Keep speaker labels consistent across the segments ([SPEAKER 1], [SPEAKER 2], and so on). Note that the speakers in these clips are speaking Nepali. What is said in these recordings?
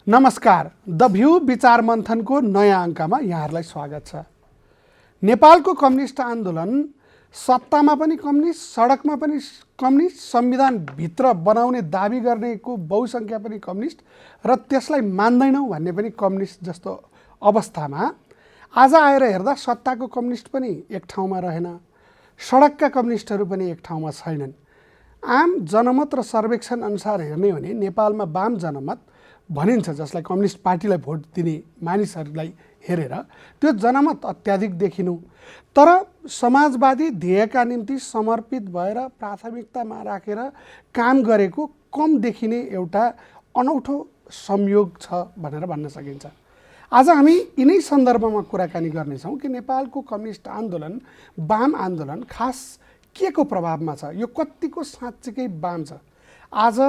[SPEAKER 1] नमस्कार, द भ्यू विचार मन्थनको नयाँ अङ्कमा यहाँहरूलाई स्वागत छ। नेपालको कम्युनिस्ट आन्दोलन सत्तामा पनि कम्युनिस्ट, सडकमा पनि कम्युनिस्ट, संविधानभित्र बनाउने दाबी गर्नेको बहुसङ्ख्या पनि कम्युनिस्ट र त्यसलाई मान्दैनौँ भन्ने पनि कम्युनिस्ट जस्तो अवस्थामा आज आएर हेर्दा सत्ताको कम्युनिस्ट पनि एक ठाउँमा रहेन, सडकका कम्युनिस्टहरू पनि एक ठाउँमा छैनन्। आम जनमत र सर्वेक्षण अनुसार हेर्ने हो भने नेपालमा वाम जनमत भनिन्छ, जसलाई कम्युनिस्ट पार्टीलाई भोट दिने मानिसहरूलाई हेरेर त्यो जनमत अत्याधिक देखिनु, तर समाजवादी ध्येयका निम्ति समर्पित भएर प्राथमिकतामा राखेर काम गरेको कम देखिने एउटा अनौठो संयोग छ भनेर भन्न सकिन्छ। आज हामी यिनै सन्दर्भमा कुराकानी गर्नेछौँ कि नेपालको कम्युनिस्ट आन्दोलन, वाम आन्दोलन खास के को प्रभावमा छ, यो कतिको साँच्चीकै वाम छ। आज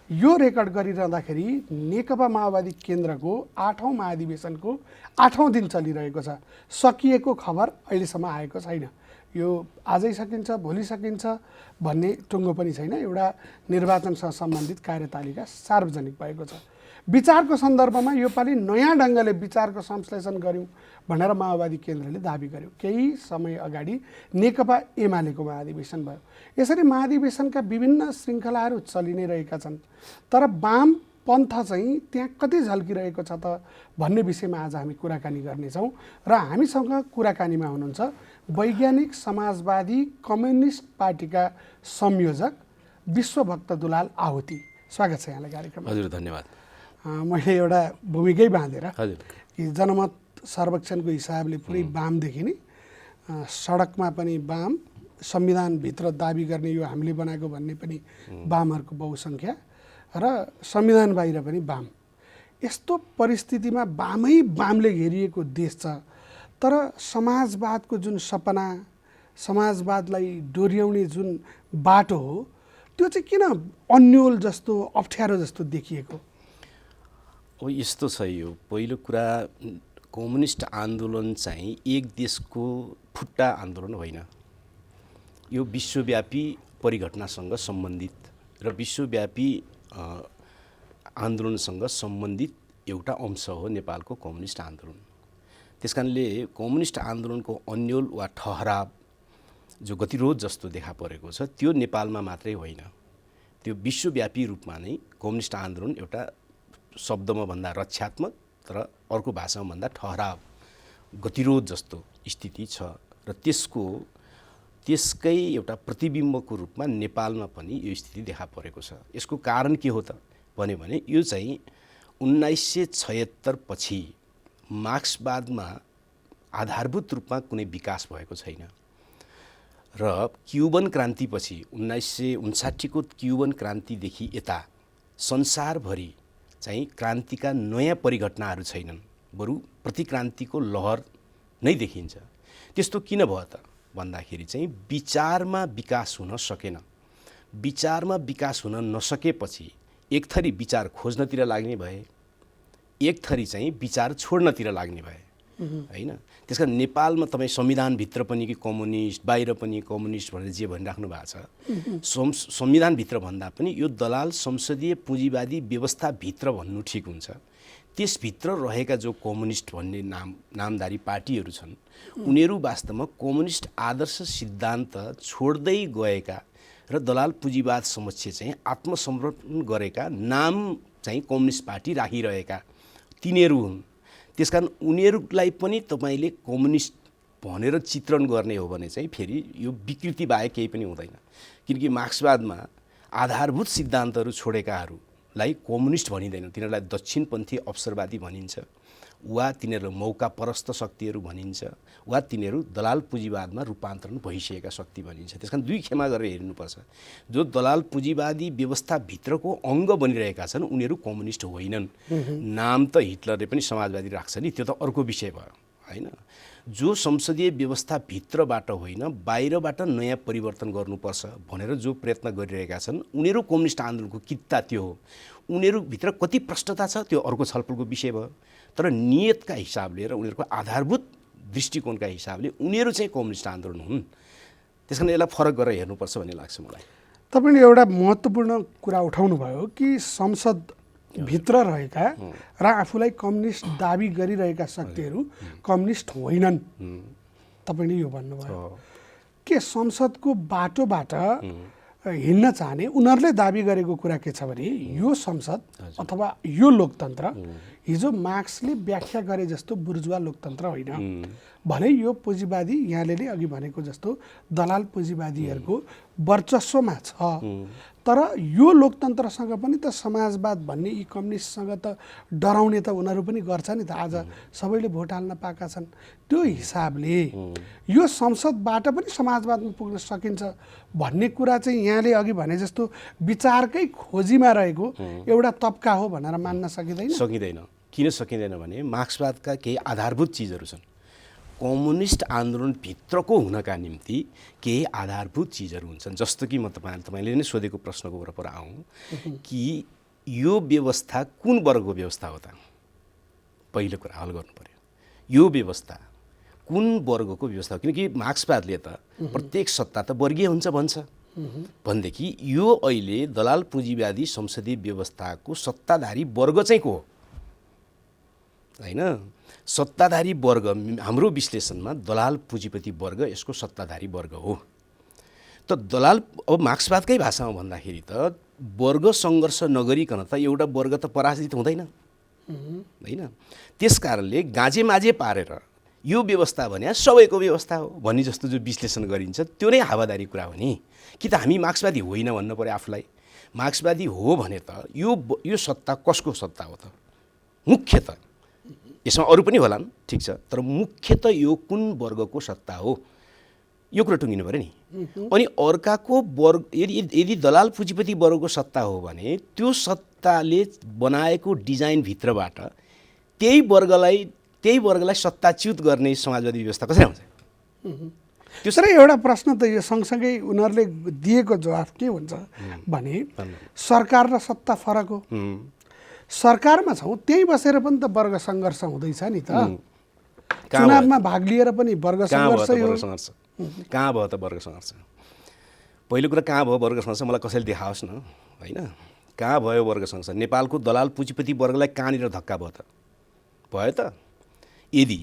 [SPEAKER 1] यो रेकर्ड गरिरहँदाखेरि नेकपा माओवादी केन्द्रको 8औं महाधिवेशनको 8औं दिन चलिरहेको छ। सकिएको खबर अहिलेसम्म आएको छैन। यो आजै सकिन्छ, भोलि सकिन्छ भन्ने टुङ्गो पनि छैन। एउटा निर्वाचनसँग सम्बन्धित कार्यतालिका सार्वजनिक भएको छ। विचारको सन्दर्भमा योपालि नयाँ ढङ्गले विचारको संश्लेषण गऱ्यौँ भनेर माओवादी केन्द्रले दाबी गर्यो। केही समय अगाडि नेकपा एमालेको महाधिवेशन भयो। यसरी महाधिवेशनका विभिन्न श्रृङ्खलाहरू चलि नै रहेका छन्, तर वाम पन्थ चाहिँ त्यहाँ कति झल्किरहेको छ त भन्ने विषयमा आज हामी कुराकानी गर्नेछौँ। र हामीसँग कुराकानीमा हुनुहुन्छ वैज्ञानिक समाजवादी कम्युनिस्ट पार्टीका संयोजक विश्वभक्त दुलाल आहुति। स्वागत छ यहाँलाई कार्यक्रममा।
[SPEAKER 2] हजुर, धन्यवाद।
[SPEAKER 1] मैले एउटा भूमिकै बाँधेर कि जनमत सर्वेक्षणको हिसाबले पुरै वाम देखिने, सडकमा पनि वाम, संविधानभित्र दाबी गर्ने यो हामीले बनाएको भन्ने पनि वामहरूको बहुसङ्ख्या र संविधान बाहिर पनि वाम। यस्तो परिस्थितिमा वामले घेरिएको देश छ, तर समाजवादको जुन सपना, समाजवादलाई डोर्याउने जुन बाटो हो त्यो चाहिँ किन अन्यल जस्तो, अप्ठ्यारो जस्तो देखिएको?
[SPEAKER 2] अब यस्तो छ, यो पहिलो कुरा, कम्युनिस्ट आन्दोलन चाहिँ एक देशको फुट्टा आन्दोलन होइन। यो विश्वव्यापी परिघटनासँग सम्बन्धित र विश्वव्यापी आन्दोलनसँग सम्बन्धित एउटा अंश हो नेपालको कम्युनिस्ट आन्दोलन। त्यसकारणले कम्युनिस्ट आन्दोलनको अन्यल वा ठहराव जो गतिरोध जस्तो देखा परेको छ त्यो नेपालमा मात्रै होइन, त्यो विश्वव्यापी रूपमा नै कम्युनिस्ट आन्दोलन एउटा शब्दमा भन्दा रक्षात्मक तर अर्को भाषामा भन्दा ठहराव, गतिरोध जस्तो स्थिति छ र त्यसकै एउटा प्रतिबिम्बको रूपमा नेपालमा पनि यो स्थिति देखा परेको छ। यसको कारण के हो त भन्यो भने यो चाहिँ 1976 पछि मार्क्सवादमा आधारभूत रूपमा कुनै विकास भएको छैन र क्युबन क्रान्तिपछि 1959 को क्युबन क्रान्तिदेखि यता संसारभरि चाहिँ क्रान्तिका नयाँ परिघटनाहरू छैनन्, बरु प्रतिक्रान्तिको लहर नै देखिन्छ। त्यस्तो किन भयो त भन्दाखेरि चाहिँ विचारमा विकास हुन सकेन। विचारमा विकास हुन नसकेपछि एक थरी विचार खोज्नतिर लाग्ने भए, एक थरी चाहिँ विचार छोड्नतिर लाग्ने भए होइन। त्यसकारण नेपालमा तपाईँ संविधानभित्र पनि कि कम्युनिस्ट, बाहिर पनि कम्युनिस्ट भनेर जे भनिराख्नु भएको छ, संविधानभित्र भन्दा पनि यो दलाल संसदीय पुँजीवादी व्यवस्थाभित्र भन्नु ठिक हुन्छ। त्यसभित्र रहेका जो कम्युनिस्ट भन्ने नामधारी पार्टीहरू छन् उनीहरू वास्तवमा कम्युनिस्ट आदर्श सिद्धान्त छोड्दै गएका र दलाल पुँजीवाद समक्ष चाहिँ आत्मसमर्पण गरेका नाम चाहिँ कम्युनिस्ट पार्टी राखिरहेका तिनीहरू हुन्। त्यसकारण उनीहरूलाई पनि तपाईँले कम्युनिस्ट भनेर चित्रण गर्ने हो भने चाहिँ फेरि यो विकृति बाहेक केही पनि हुँदैन। किनकि मार्क्सवादमा आधारभूत सिद्धान्तहरू छोडेकाहरूलाई कम्युनिस्ट भनिँदैन, तिनीहरूलाई दक्षिणपन्थी अवसरवादी भनिन्छ, वा तिनीहरू मौकापरस्त शक्तिहरू भनिन्छ, वा तिनीहरू दलाल पुँजीवादमा रूपान्तरण भइसकेका शक्ति भनिन्छ। त्यसकारण दुई खेमा गरेर हेर्नुपर्छ। जो दलाल पुँजीवादी व्यवस्थाभित्रको अङ्ग बनिरहेका छन् उनीहरू कम्युनिस्ट होइनन्। नाम त हिटलरले पनि समाजवादी राख्छ नि, त्यो त अर्को विषय भयो होइन। जो संसदीय व्यवस्थाभित्रबाट होइन बाहिरबाट नयाँ परिवर्तन गर्नुपर्छ भनेर जो प्रयत्न गरिरहेका छन् उनीहरू कम्युनिस्ट आन्दोलनको कित्ता त्यो हो। उनीहरूभित्र कति प्रष्टता छ त्यो अर्को छलफलको विषय भयो, तर नियतका हिसाबले र उनीहरूको आधारभूत दृष्टिकोणका हिसाबले उनीहरू चाहिँ कम्युनिस्ट आन्दोलन हुन्। त्यसकारण यसलाई फरक गरेर हेर्नुपर्छ भन्ने लाग्छ मलाई।
[SPEAKER 1] तपाईँले एउटा महत्त्वपूर्ण कुरा उठाउनु भयो कि संसद भित्र रहेका र आफूलाई कम्युनिस्ट दाबी गरिरहेका शक्तिहरू कम्युनिस्ट होइनन्। तपाईँले यो भन्नुभयो के संसदको बाटोबाट हिँड्न चाहने उनीहरूले दाबी गरेको कुरा के छ भने यो संसद अथवा यो लोकतन्त्र हिजो मार्क्सले व्याख्या गरे जस्तो बुर्जुवा लोकतन्त्र होइन भने यो पुँजीवादी यहाँले नै अघि भनेको जस्तो दलाल पुँजीवादीहरूको वर्चस्वमा छ। तर यो लोकतन्त्रसँग पनि त समाजवाद भन्ने यी कम्युनिस्टसँग त डराउने त उनीहरू पनि गर्छ नि त। आज सबैले भोट हाल्न पाएका छन्, त्यो हिसाबले यो संसदबाट पनि समाजवादमा पुग्न सकिन्छ भन्ने कुरा चाहिँ यहाँले अघि भने जस्तो विचारकै खोजीमा रहेको एउटा तबका हो भनेर मान्न सकिँदैन।
[SPEAKER 2] सकिँदैन। किन सकिँदैन भने मार्क्सवादका केही आधारभूत चिजहरू छन्। कम्युनिस्ट आन्दोलनभित्रको हुनका निम्ति केही आधारभूत चिजहरू हुन्छन्। जस्तो कि म तपाईँले नै सोधेको प्रश्नको वरपर आउँ कि यो व्यवस्था कुन वर्गको व्यवस्था हो त? पहिलो कुरा हल गर्नु पर्यो, यो व्यवस्था कुन वर्गको व्यवस्था हो? किनकि मार्क्सवादले त प्रत्येक सत्ता त वर्गीय हुन्छ भन्छ। भनेदेखि यो अहिले दलाल पुँजीवादी संसदीय व्यवस्थाको सत्ताधारी वर्ग चाहिँ को हो? होइन, सत्ताधारी वर्ग हाम्रो विश्लेषणमा दलाल पुँजीपति वर्ग यसको सत्ताधारी वर्ग हो। त दलाल अब मार्क्सवादकै भाषामा भन्दाखेरि त वर्ग सङ्घर्ष नगरिकन त एउटा वर्ग त पराजित हुँदैन होइन। त्यस कारणले गाजे माझे पारेर यो व्यवस्था भने सबैको व्यवस्था हो भन्ने जस्तो जो विश्लेषण गरिन्छ त्यो नै हावादारी कुरा हो नि। कि त हामी मार्क्सवादी होइन भन्नु पर्यो आफूलाई। मार्क्सवादी हो भने त यो सत्ता कसको सत्ता हो त? मुख्य त यसमा अरू पनि होलान्, ठिक छ, तर मुख्य त यो कुन वर्गको सत्ता हो यो कुरा टुङ्गिनु पऱ्यो नि। अनि अर्काको वर्ग यदि दलाल पुँजीपति वर्गको सत्ता हो भने त्यो सत्ताले बनाएको डिजाइनभित्रबाट त्यही वर्गलाई सत्ताच्युत गर्ने समाजवादी व्यवस्था कसरी आउँछ?
[SPEAKER 1] त्यसरी एउटा प्रश्न त यो सँगसँगै उनीहरूले दिएको जवाफ के हुन्छ भने सरकार र सत्ता फरक हो। सरकारमा छौँ त्यहीँ बसेर पनि त वर्ग सङ्घर्ष हुँदैछ नि त। चुनावमा भाग लिएर पनि वर्ग सङ्घर्ष हो।
[SPEAKER 2] कहाँ भयो त वर्ग सङ्घर्ष? पहिलो कुरा कहाँ भयो वर्ग सङ्घर्ष मलाई कसैले देखाओस् न होइन। कहाँ भयो वर्ग सङ्घर्ष? नेपालको दलाल पुँजीपति वर्गलाई कहाँनिर धक्का भयो त? भयो त? यदि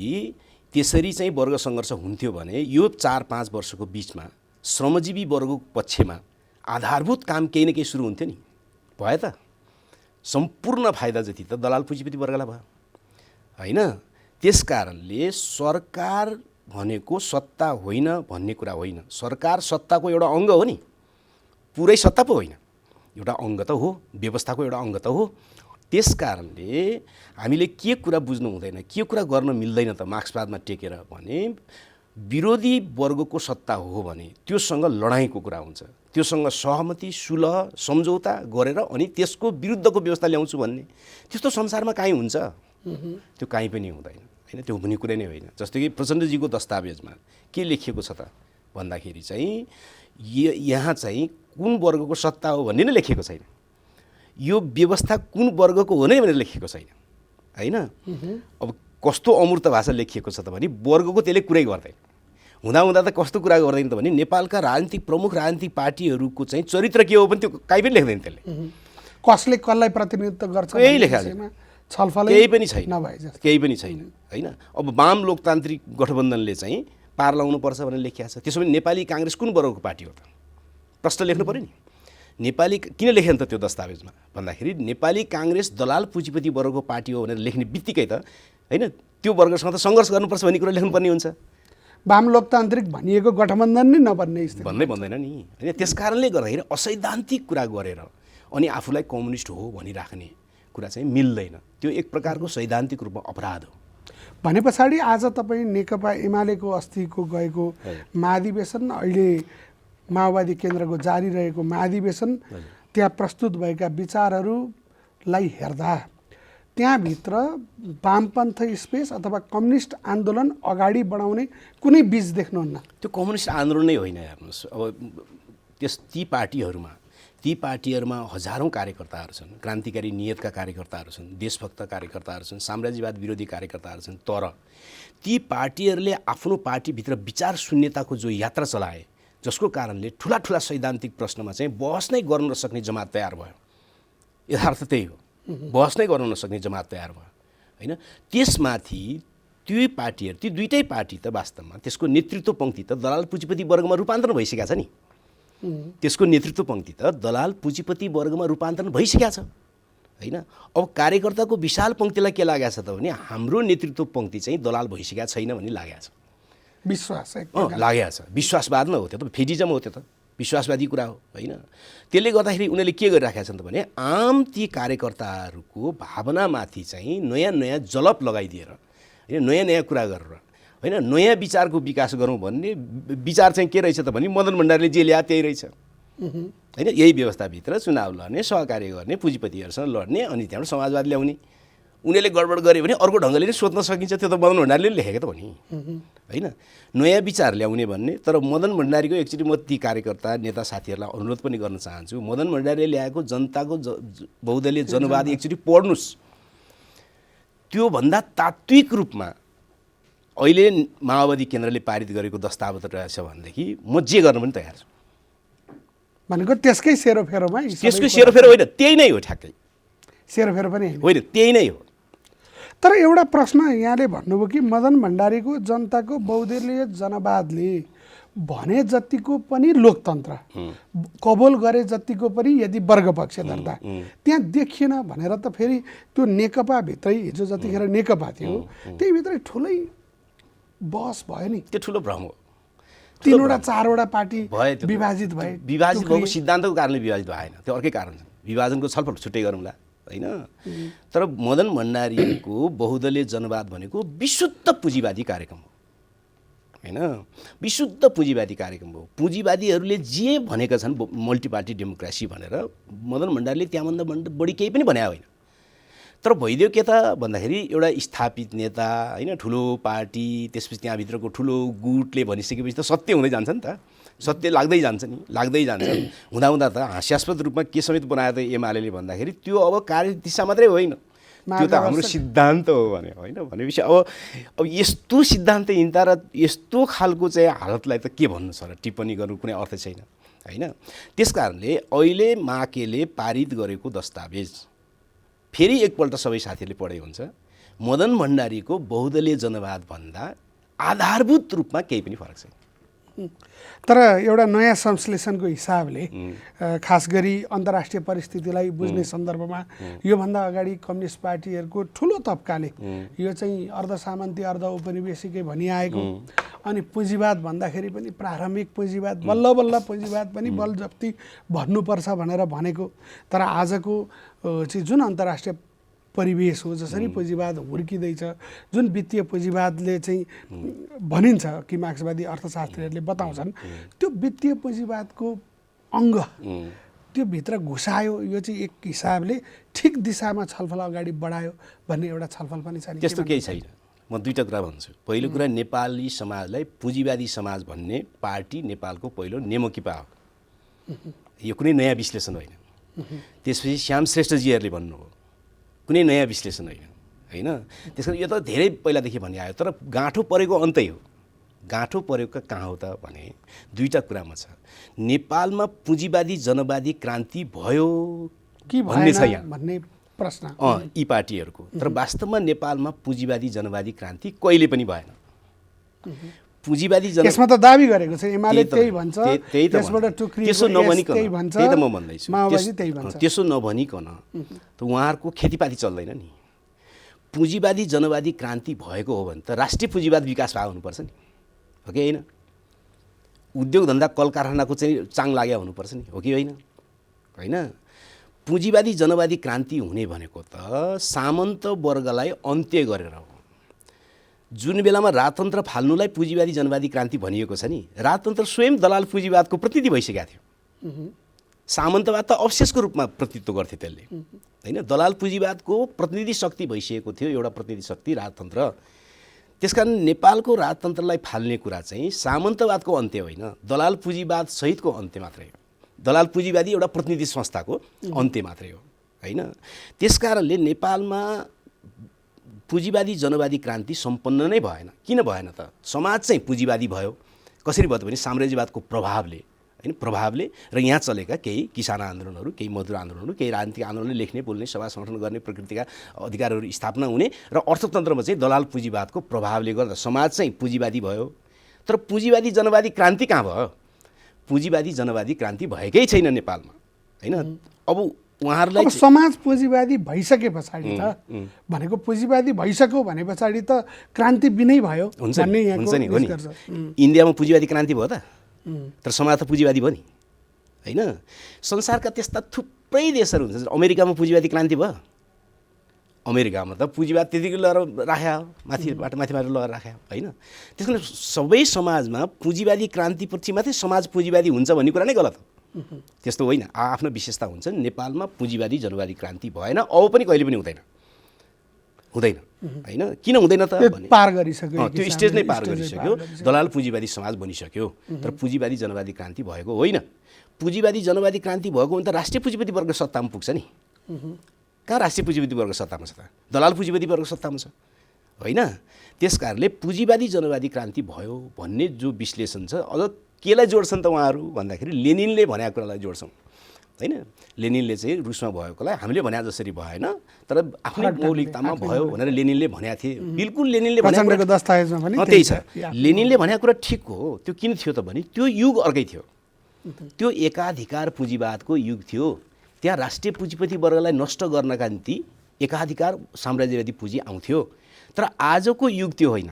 [SPEAKER 2] त्यसरी चाहिँ वर्ग सङ्घर्ष हुन्थ्यो भने यो 4-5 वर्षको बिचमा श्रमजीवी वर्गको पक्षमा आधारभूत काम केही न केही सुरु हुन्थ्यो नि। भयो त? सम्पूर्ण फाइदा जति त दलाल पुँजीपति वर्गलाई भयो होइन। त्यस कारणले सरकार भनेको सत्ता होइन भन्ने कुरा होइन। सरकार सत्ताको एउटा अङ्ग हो नि, पुरै सत्ता पो होइन, एउटा अङ्ग त हो, व्यवस्थाको एउटा अङ्ग त हो। त्यस कारणले हामीले के कुरा बुझ्नु हुँदैन, के कुरा गर्न मिल्दैन त मार्क्सवादमा टेकेर भने विरोधी वर्गको सत्ता हो भने त्योसँग लडाइँको कुरा हुन्छ, त्योसँग सहमति सुलह सम्झौता गरेर अनि त्यसको विरुद्धको व्यवस्था ल्याउँछु भन्ने त्यस्तो संसारमा काहीँ हुन्छ? त्यो काहीँ पनि हुँदैन होइन। त्यो हुने कुरै नै होइन। जस्तो कि प्रचण्डजीको दस्तावेजमा के लेखिएको छ त भन्दाखेरि चाहिँ यहाँ चाहिँ कुन वर्गको सत्ता हो भन्ने नै लेखिएको छैन। यो व्यवस्था कुन वर्गको हो नै भनेर लेखिएको छैन होइन। अब कस्तो अमूर्त भाषा लेखिएको छ त भने वर्गको त्यसले कुरै गर्दैन। हुँदा त कस्तो कुरा गर्दैन त भने नेपालका प्रमुख राजनीतिक पार्टीहरूको चाहिँ चरित्र के हो पनि त्यो काहीँ पनि लेख्दैन त्यसले।
[SPEAKER 1] कसले कसलाई प्रतिनिधित्व गर्छ
[SPEAKER 2] केही लेखाएको
[SPEAKER 1] छलफल
[SPEAKER 2] केही पनि छैन, केही पनि छैन होइन। अब वाम लोकतान्त्रिक गठबन्धनले चाहिँ पार लगाउनुपर्छ भनेर लेखिएको छ। त्यसो भने नेपाली काङ्ग्रेस कुन वर्गको पार्टी हो त? प्रश्न लेख्नु पऱ्यो नि। नेपाली किन लेखेन त त्यो दस्तावेजमा भन्दाखेरि नेपाली काङ्ग्रेस दलाल पुँजीपति वर्गको पार्टी हो भनेर लेख्ने बित्तिकै त होइन त्यो वर्गसँग त सङ्घर्ष गर्नुपर्छ भन्ने कुरा लेख्नुपर्ने हुन्छ।
[SPEAKER 1] वाम लोकतान्त्रिक भनिएको गठबन्धन नै नबन्ने स्थिति
[SPEAKER 2] भन्दैन नि होइन। त्यस कारणले गर्दाखेरि असैद्धान्तिक कुरा गरेर अनि आफूलाई कम्युनिस्ट हो भनिराख्ने कुरा चाहिँ मिल्दैन। त्यो एक प्रकारको सैद्धान्तिक रूपमा अपराध हो।
[SPEAKER 1] भने पछाडि आज तपाईँ नेकपा एमालेको अस्तिको गएको महाधिवेशन, अहिले माओवादी केन्द्रको जारी रहेको महाधिवेशन, त्यहाँ प्रस्तुत भएका विचारहरूलाई हेर्दा त्यहाँभित्र वामपन्थ स्पेस अथवा कम्युनिस्ट आन्दोलन अगाडि बढाउने कुनै बीज देख्नुहुन्न?
[SPEAKER 2] त्यो कम्युनिस्ट आन्दोलन नै होइन हेर्नुहोस्। अब ती पार्टीहरूमा हजारौँ कार्यकर्ताहरू छन्, क्रान्तिकारी नियतका कार्यकर्ताहरू छन्, देशभक्त कार्यकर्ताहरू छन्, साम्राज्यवाद विरोधी कार्यकर्ताहरू छन्। तर ती पार्टीहरूले आफ्नो पार्टीभित्र विचार शून्यताको जो यात्रा चलाए जसको कारणले ठुला सैद्धान्तिक प्रश्नमा चाहिँ बहस नै गर्न नसक्ने जमात तयार भयो। यथार्थ त्यही हो बहस नै गर्न नसक्ने जमात तयार भयो होइन। त्यसमाथि त्यो पार्टीहरू, ती दुईटै पार्टी त वास्तवमा त्यसको नेतृत्व पङ्क्ति त दलाल पुँजीपति वर्गमा रूपान्तरण भइसकेको छ नि। त्यसको नेतृत्व पङ्क्ति त दलाल पुँजीपति वर्गमा रूपान्तरण भइसकेको छ होइन। अब कार्यकर्ताको विशाल पङ्क्तिलाई के लागेको छ त भने हाम्रो नेतृत्व पङ्क्ति चाहिँ दलाल भइसकेको छैन भन्ने लागेको छ।
[SPEAKER 1] विश्वास
[SPEAKER 2] लागेको छ। विश्वासवाद नै हो त्यो त, फेडिजम हो त्यो त, विश्वासवादी कुरा हो होइन। त्यसले गर्दाखेरि उनीहरूले के गरिराखेका छन् त भने आम ती कार्यकर्ताहरूको भावनामाथि चाहिँ नयाँ नयाँ जलप लगाइदिएर होइन, नयाँ नयाँ कुरा गरेर होइन, नयाँ विचारको विकास गरौँ भन्ने विचार चाहिँ के रहेछ त भने मदन भण्डारीले जे ल्याए त्यही रहेछ होइन। यही व्यवस्थाभित्र चुनाव लड्ने, सहकार्य गर्ने, पुँजीपतिहरूसँग लड्ने, अनि त्यहाँबाट समाजवाद ल्याउने। उनीहरूले गडबड गऱ्यो भने अर्को ढङ्गले नै सोध्न सकिन्छ, त्यो त मदन भण्डारीले लेखेको त हो नि होइन। नयाँ विचार ल्याउने भन्ने, तर मदन भण्डारीको एकचोटि म ती कार्यकर्ता नेता साथीहरूलाई अनुरोध पनि गर्न चाहन्छु, मदन भण्डारीले ल्याएको जनताको बहुदलीय जनवाद एकचोटि पढ्नुहोस्। त्योभन्दा तात्विक रूपमा अहिले माओवादी केन्द्रले पारित गरेको दस्तावेज रहेछ भनेदेखि म जे गर्न पनि तयार छु
[SPEAKER 1] भनेको त्यसकै सेरोफेरोमा।
[SPEAKER 2] त्यसको सेरोफेरो होइन, त्यही नै हो, ठ्याक्कै
[SPEAKER 1] सेरोफेरो पनि
[SPEAKER 2] होइन, त्यही नै हो।
[SPEAKER 1] तर एउटा प्रश्न यहाँले भन्नुभयो कि मदन भण्डारीको जनताको बहुदलीय जनवादले भने जतिको पनि लोकतन्त्र कबोल गरे जतिको पनि यदि वर्गपक्ष दर्ता त्यहाँ देखिएन भनेर त फेरि त्यो नेकपाभित्रै हिजो जतिखेर नेकपा थियो त्यहीभित्रै ठुलै बहस भयो नि।
[SPEAKER 2] त्यो ठुलो भ्रम हो।
[SPEAKER 1] 3वटा 4वटा पार्टी विभाजित भए।
[SPEAKER 2] विभाजित भएको सिद्धान्तको कारणले विभाजित भएन, त्यो अर्कै कारण छ। विभाजनको छलफल छुट्टै गरौँला होइन। तर मदन भण्डारीको बहुदलीय जनवाद भनेको विशुद्ध पुँजीवादी कार्यक्रम हो होइन, विशुद्ध पुँजीवादी कार्यक्रम हो। पुँजीवादीहरूले जे भनेका छन् मल्टिपार्टी डेमोक्रेसी भनेर, मदन भण्डारीले त्यहाँभन्दा बढी केही पनि भनेको होइन। तर भइदियो के त भन्दाखेरि एउटा स्थापित नेता होइन, ठुलो पार्टी, त्यसपछि त्यहाँभित्रको ठुलो गुटले भनिसकेपछि त सत्य हुँदै जान्छ नि त, सत्य लाग्दै जान्छ नि, लाग्दै जान्छ। हुँदा त हास्यास्पद रूपमा के समेत बनायो त एमाले भन्दाखेरि त्यो अब कार्यदिशा मात्रै होइन, त्यो त हाम्रो सिद्धान्त हो भने होइन। भनेपछि अब यस्तो सिद्धान्तहीनता र यस्तो खालको चाहिँ हालतलाई त के भन्नु छ र टिप्पणी गर्नु कुनै अर्थ छैन होइन। त्यसकारणले अहिले माकेले पारित गरेको दस्तावेज फेरि एकपल्ट सबै साथीहरूले पढे हुन्छ, मदन भण्डारीको बहुदलीय जनवादभन्दा आधारभूत रूपमा केही पनि फरक छैन।
[SPEAKER 1] तर एउटा नयाँ संश्लेषणको हिसाबले खास गरी अन्तर्राष्ट्रिय परिस्थितिलाई बुझ्ने सन्दर्भमा योभन्दा अगाडि कम्युनिस्ट पार्टीहरूको ठुलो तबकाले यो चाहिँ अर्धसामन्ती अर्ध औपनिवेशिकै भनिआएको, अनि पुँजीवाद भन्दाखेरि पनि प्रारम्भिक पुँजीवाद, बल्ल बल्ल पुँजीवाद पनि बलजफ्ती भन्नुपर्छ भनेर भनेको। तर आजको चाहिँ जुन अन्तर्राष्ट्रिय परिवेश हो, जसरी पुँजीवाद हुर्किँदैछ, जुन वित्तीय पुँजीवादले चाहिँ भनिन्छ कि मार्क्सवादी अर्थशास्त्रीहरूले बताउँछन्, त्यो वित्तीय पुँजीवादको अङ्ग त्यो भित्र घुसायो, यो चाहिँ एक हिसाबले ठिक दिशामा छलफल अगाडि बढायो भन्ने एउटा छलफल पनि छ।
[SPEAKER 2] त्यस्तो केही छैन। म दुईवटा कुरा भन्छु। पहिलो कुरा, नेपाली समाजलाई पुँजीवादी समाज भन्ने पार्टी नेपालको पहिलो नेमोकिपा हो, यो कुनै नयाँ विश्लेषण होइन। त्यसपछि श्याम श्रेष्ठजीहरूले भन्नुभयो, कुनै नयाँ विश्लेषण होइन होइन। त्यस कारण यो त धेरै पहिलादेखि भनिआयो। तर गाँठो परेको अन्तै हो। गाँठो परेको कहाँ हो त भने दुईवटा कुरामा छ। नेपालमा पुँजीवादी जनवादी क्रान्ति भयो
[SPEAKER 1] कि
[SPEAKER 2] भन्ने छ यहाँ
[SPEAKER 1] भन्ने प्रश्न
[SPEAKER 2] यी पार्टीहरूको। तर वास्तवमा नेपालमा पुँजीवादी जनवादी क्रान्ति कहिले पनि भएन। पुँजीवादी
[SPEAKER 1] यसमा त दाबी गरेको छ एमाले, त्यही भन्छ,
[SPEAKER 2] त्यही त
[SPEAKER 1] त्यसबाट टुक्रिएको
[SPEAKER 2] त्यसो नभनिकन,
[SPEAKER 1] त्यही भन्छ,
[SPEAKER 2] त्यही त म भन्दैछु,
[SPEAKER 1] माओवादी त्यही भन्छ।
[SPEAKER 2] त्यसो नभनिकन त उहाँहरूको खेतीपाती चल्दैन नि। पुँजीवादी जनवादी क्रान्ति भएको हो भने त राष्ट्रिय पुँजीवाद विकास भएको हुनुपर्छ नि, हो कि होइन? उद्योग धन्दा कल कारखानाको चाहिँ चाङ लाग्या हुनुपर्छ नि, हो कि होइन? होइन, पुँजीवादी जनवादी क्रान्ति हुने भनेको त सामन्त वर्गलाई अन्त्य गरेर हो। जुन बेलामा राजतन्त्र फाल्नुलाई पुँजीवादी जनवादी क्रान्ति भनिएको छ नि, राजतन्त्र स्वयं दलाल पुँजीवादको प्रतिनिधि भइसकेको थियो। सामन्तवाद त अवशेषको रूपमा प्रतिनिधित्व गर्थ्यो त्यसले होइन। दलाल पुँजीवादको प्रतिनिधि शक्ति भइसकेको थियो एउटा प्रतिनिधि शक्ति राजतन्त्र। त्यसकारण नेपालको राजतन्त्रलाई फाल्ने कुरा चाहिँ सामन्तवादको अन्त्य होइन, दलाल पुँजीवाद सहितको अन्त्य मात्रै हो। दलाल पुँजीवादी एउटा प्रतिनिधि संस्थाको अन्त्य मात्रै हो होइन। त्यसकारणले नेपालमा पुँजीवादी जनवादी क्रान्ति सम्पन्न नै भएन। किन भएन त? समाज चाहिँ पुँजीवादी भयो। कसरी भयो भने साम्राज्यवादको प्रभावले हैन प्रभावले र यहाँ चलेका केही किसान आन्दोलनहरू, केही मजदुर आन्दोलनहरू, केही राजनीतिक आन्दोलनले लेख्ने बोल्ने सभा संगठन गर्ने प्रकृतिका अधिकारहरू स्थापना हुने र अर्थतन्त्रमा चाहिँ दलाल पुँजीवादको प्रभावले गर्दा समाज चाहिँ पुँजीवादी भयो। तर पुँजीवादी जनवादी क्रान्ति कहाँ भयो? पुँजीवादी जनवादी क्रान्ति भएकै छैन नेपालमा हैन। अब उहाँहरूलाई
[SPEAKER 1] समाज पुँजीवादी भइसके पछाडि त भनेको पुँजीवादी भइसक्यो भने पछाडि त क्रान्ति बिनै भयो भन्ने यहाँको निष्कर्ष।
[SPEAKER 2] इन्डियामा पुँजीवादी क्रान्ति भयो त, तर समाज त पुँजीवादी भयो नि हैन। संसारका त्यस्ता थुप्रै देशहरू हुन्छ। अमेरिकामा पुँजीवादी क्रान्ति भयो, अमेरिकामा त पुँजीवाद त्यतिकै लगाएर राख्या हो, माथिबाट लगाएर राख्या हैन। त्यस कारण सबै समाजमा पुँजीवादी क्रान्तिपछि मात्रै समाज पुँजीवादी हुन्छ भन्ने कुरा नै गलत हो। त्यस्तो होइन, आफ्नो विशेषता हुन्छ। नेपालमा पुँजीवादी जनवादी क्रान्ति भएन, अब पनि कहिले पनि हुँदैन हैन। किन हुँदैन त भने
[SPEAKER 1] पार गरिसक्यो,
[SPEAKER 2] त्यो स्टेज नै पार गरिसक्यो। दलाल पुँजीवादी समाज बनिसक्यो, तर पुँजीवादी जनवादी क्रान्ति भएको होइन। पुँजीवादी जनवादी क्रान्ति भएको भने त राष्ट्रिय पुँजीपति वर्ग सत्तामा पुग्छ नि। कहाँ राष्ट्रिय पुँजीपति वर्ग सत्तामा छ त? दलाल पुँजीपति वर्ग सत्तामा छ होइन। त्यस कारणले पुँजीवादी जनवादी क्रान्ति भयो भन्ने जो विश्लेषण छ, अझ केलाई जोड्छन् त उहाँहरू भन्दाखेरि लेनिनले भनेको कुरालाई जोड्छौँ हैन। लेनिनले चाहिँ रुसमा भएकोलाई हामीले भने जसरी भएन, तर आफ्नै मौलिकतामा भयो भनेर लेनिनले भनेको थिए। बिल्कुल लेनिनले भनेको
[SPEAKER 1] दस्तावेजमा पनि
[SPEAKER 2] त्यही छ। लेनिनले भनेको कुरा ठिक हो। त्यो किन थियो त भने त्यो युग अर्कै थियो। त्यो एकाधिकार पुँजीवादको युग थियो। त्यहाँ राष्ट्रिय पुँजीपति वर्गलाई नष्ट गर्नका निम्ति एकाधिकार साम्राज्यवादी पुँजी आउँथ्यो। तर आजको युग त्यो होइन।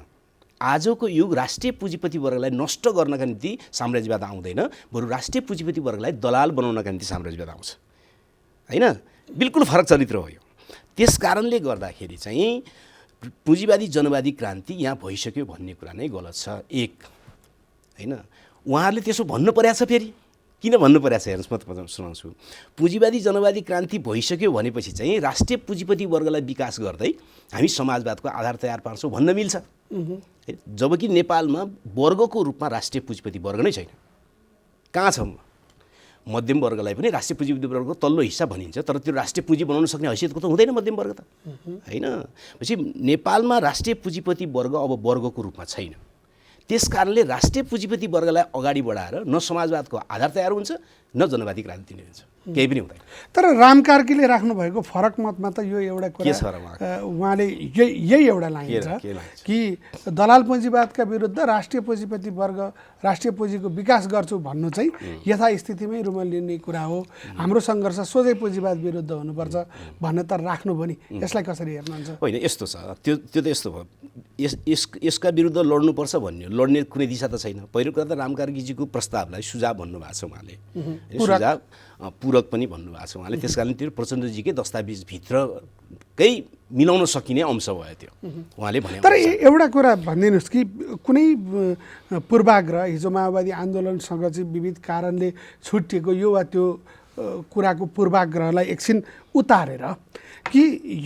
[SPEAKER 2] आजको युग राष्ट्रिय पुँजीपति वर्गलाई नष्ट गर्नका निम्ति साम्राज्यवाद आउँदैन, बरु राष्ट्रिय पुँजीपति वर्गलाई दलाल बनाउनका निम्ति साम्राज्यवाद आउँछ हैन। बिल्कुल फरक चरित्र हो यो। त्यस कारणले गर्दाखेरि चाहिँ पुँजीवादी जनवादी क्रान्ति यहाँ भइसक्यो भन्ने कुरा नै गलत छ एक हैन। उहाँहरूले त्यसो भन्नु परेको छ। फेरि किन भन्नु परेको छ हेर्नुहोस्, म सुनाउँछु। पुँजीवादी जनवादी क्रान्ति भइसक्यो भनेपछि चाहिँ राष्ट्रिय पुँजीपति वर्गलाई विकास गर्दै हामी समाजवादको आधार तयार पार्छौँ भन्न मिल्छ। जबकि नेपालमा वर्गको रूपमा राष्ट्रिय पुँजीपति वर्ग नै छैन। कहाँ छ? मध्यम वर्गलाई पनि राष्ट्रिय पुँजीपति वर्गको तल्लो हिस्सा भनिन्छ, तर त्यो राष्ट्रिय पुँजी बनाउन सक्ने हैसियतको त हुँदैन मध्यम वर्ग त हैन। पछि नेपालमा राष्ट्रिय पुँजीपति वर्ग अब वर्गको रूपमा छैन। त्यस कारणले राष्ट्रिय पुँजीपति वर्गलाई अगाडि बढाएर न समाजवादको आधार तयार हुन्छ, न जनवादी क्रान्ति नै हुन्छ, केही पनि हुँदैन।
[SPEAKER 1] तर राम कार्कीले राख्नुभएको फरक मतमा त यो एउटा कुरा उहाँले यही एउटा लाइन छ कि दलाल पुँजीवादका विरुद्ध राष्ट्रिय पुँजीपति वर्ग राष्ट्रिय पुँजीको विकास गर्छु भन्नु चाहिँ यथास्थितिमै रुमल लिने कुरा हो। हाम्रो सङ्घर्ष सोझै पुँजीवाद विरुद्ध हुनुपर्छ भन्ने त राख्नु भयो नि। यसलाई कसरी हेर्नुहुन्छ?
[SPEAKER 2] होइन, यस्तो छ। त्यो त यस्तो भयो। यसका विरुद्ध लड्नुपर्छ भन्ने लड्ने कुनै दिशा त छैन। पहिलो कुरा त राम कार्कीजीको प्रस्तावलाई सुझाव भन्नुभएको छ उहाँले, सुझाव पूरक पनि भन्नुभएको छ उहाँले। त्यस कारण त्यो प्रचण्डजीकै दस्तावेजभित्रकै मिलाउन सकिने अंश भयो त्यो उहाँले भने।
[SPEAKER 1] तर एउटा कुरा भनिदिनुहोस् कि कुनै पूर्वाग्रह हिजो माओवादी आन्दोलनसँग चाहिँ विविध कारणले छुटिएको यो वा त्यो कुराको पूर्वाग्रहलाई एकछिन उतारेर कि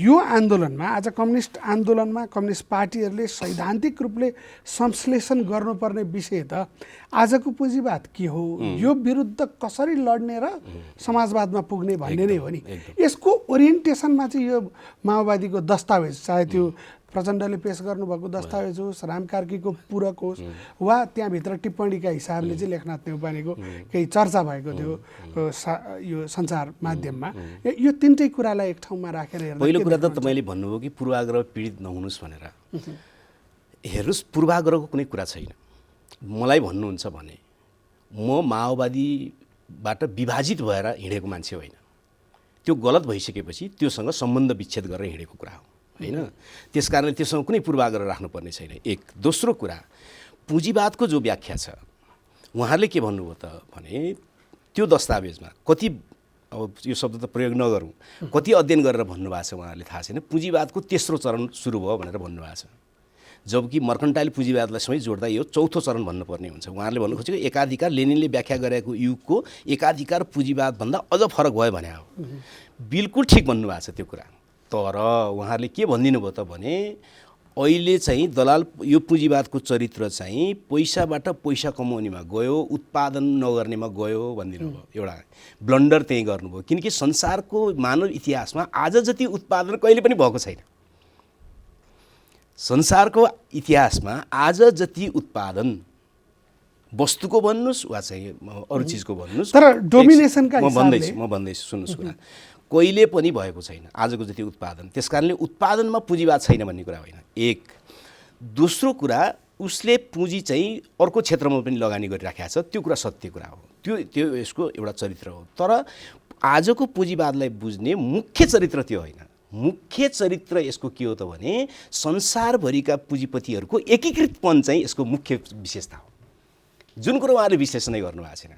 [SPEAKER 1] यो आन्दोलनमा आज कम्युनिस्ट आन्दोलनमा कम्युनिस्ट पार्टीहरूले सैद्धान्तिक रूपले संश्लेषण गर्नुपर्ने विषय त आजको पुँजीवाद के हो, यो विरुद्ध कसरी लड्ने र समाजवादमा पुग्ने भन्ने नै हो नि। यसको ओरिएन्टेसनमा चाहिँ यो माओवादीको दस्तावेज, चाहे त्यो प्रचण्डले पेश गर्नुभएको दस्तावेज होस्, राम कार्कीको पूरक होस् वा त्यहाँभित्र टिप्पणीका हिसाबले चाहिँ लेखनाथ नेउपानेको केही चर्चा भएको थियो यो सञ्चार माध्यममा, यो तिनटै कुरालाई एक ठाउँमा राखेर हेर्दा
[SPEAKER 2] पहिलो कुरा त तपाईँले भन्नुभयो कि पूर्वाग्रह पीडित नहुनुहोस् भनेर। हेर्नुहोस्, पूर्वाग्रहको कुनै कुरा छैन। मलाई भन्नुहुन्छ भने म माओवादीबाट विभाजित भएर हिँडेको मान्छे होइन। त्यो गलत भइसकेपछि त्योसँग सम्बन्ध विच्छेद गरेर हिँडेको कुरा हो हैन। त्यस कारणले त्योसँग कुनै पूर्वाग्रह राख्नुपर्ने छैन एक। दोस्रो कुरा, पुँजीवादको जो व्याख्या छ उहाँहरूले के भन्नुभयो त भने त्यो दस्तावेजमा कति, अब यो शब्द त प्रयोग नगरौँ, कति अध्ययन गरेर भन्नुभएको छ उहाँहरूले थाहा छैन, पुँजीवादको तेस्रो चरण सुरु भयो भनेर भन्नुभएको छ। जबकि मर्कन्टाइल पुँजीवादलाई सँगै जोड्दा यो चौथो चरण भन्नुपर्ने हुन्छ। उहाँहरूले भन्नु खोजेको एकाधिकार लेनिनले व्याख्या गरेको युगको एकाधिकार पुँजीवादभन्दा अझ फरक भयो भने हो। बिल्कुल ठिक भन्नुभएको छ त्यो कुरा। तर उहाँहरूले के भनिदिनु भयो त भने अहिले चाहिँ दलाल यो पुँजीवादको चरित्र चाहिँ पैसाबाट पैसा कमाउनेमा गयो, उत्पादन नगर्नेमा गयो भनिदिनु भयो। एउटा ब्लन्डर त्यही गर्नुभयो, किनकि संसारको मानव इतिहासमा आज जति उत्पादन कहिले पनि भएको छैन। संसारको इतिहासमा आज जति उत्पादन वस्तुको भन्नुहोस् वा चाहिँ अरू चिजको भन्नुहोस्,
[SPEAKER 1] तर डोमिनेसनका हिसाबले
[SPEAKER 2] म भन्दैछु सुन्नुहोस् कुरा, कहिले पनि भएको छैन आजको जति उत्पादन। त्यस कारणले उत्पादनमा पुँजीवाद छैन भन्ने कुरा होइन। एक, दोस्रो कुरा उसले पुँजी चाहिँ अर्को क्षेत्रमा पनि लगानी गरिराखेको छ, त्यो कुरा सत्य कुरा हो, त्यो यसको एउटा चरित्र हो। तर आजको पुँजीवादलाई बुझ्ने मुख्य चरित्र त्यो होइन। मुख्य चरित्र यसको के हो त भने संसारभरिका पुँजीपतिहरूको एकीकृतपन चाहिँ यसको मुख्य विशेषता हो, जुन कुरो उहाँहरूले विश्लेषणै गर्नुभएको छैन।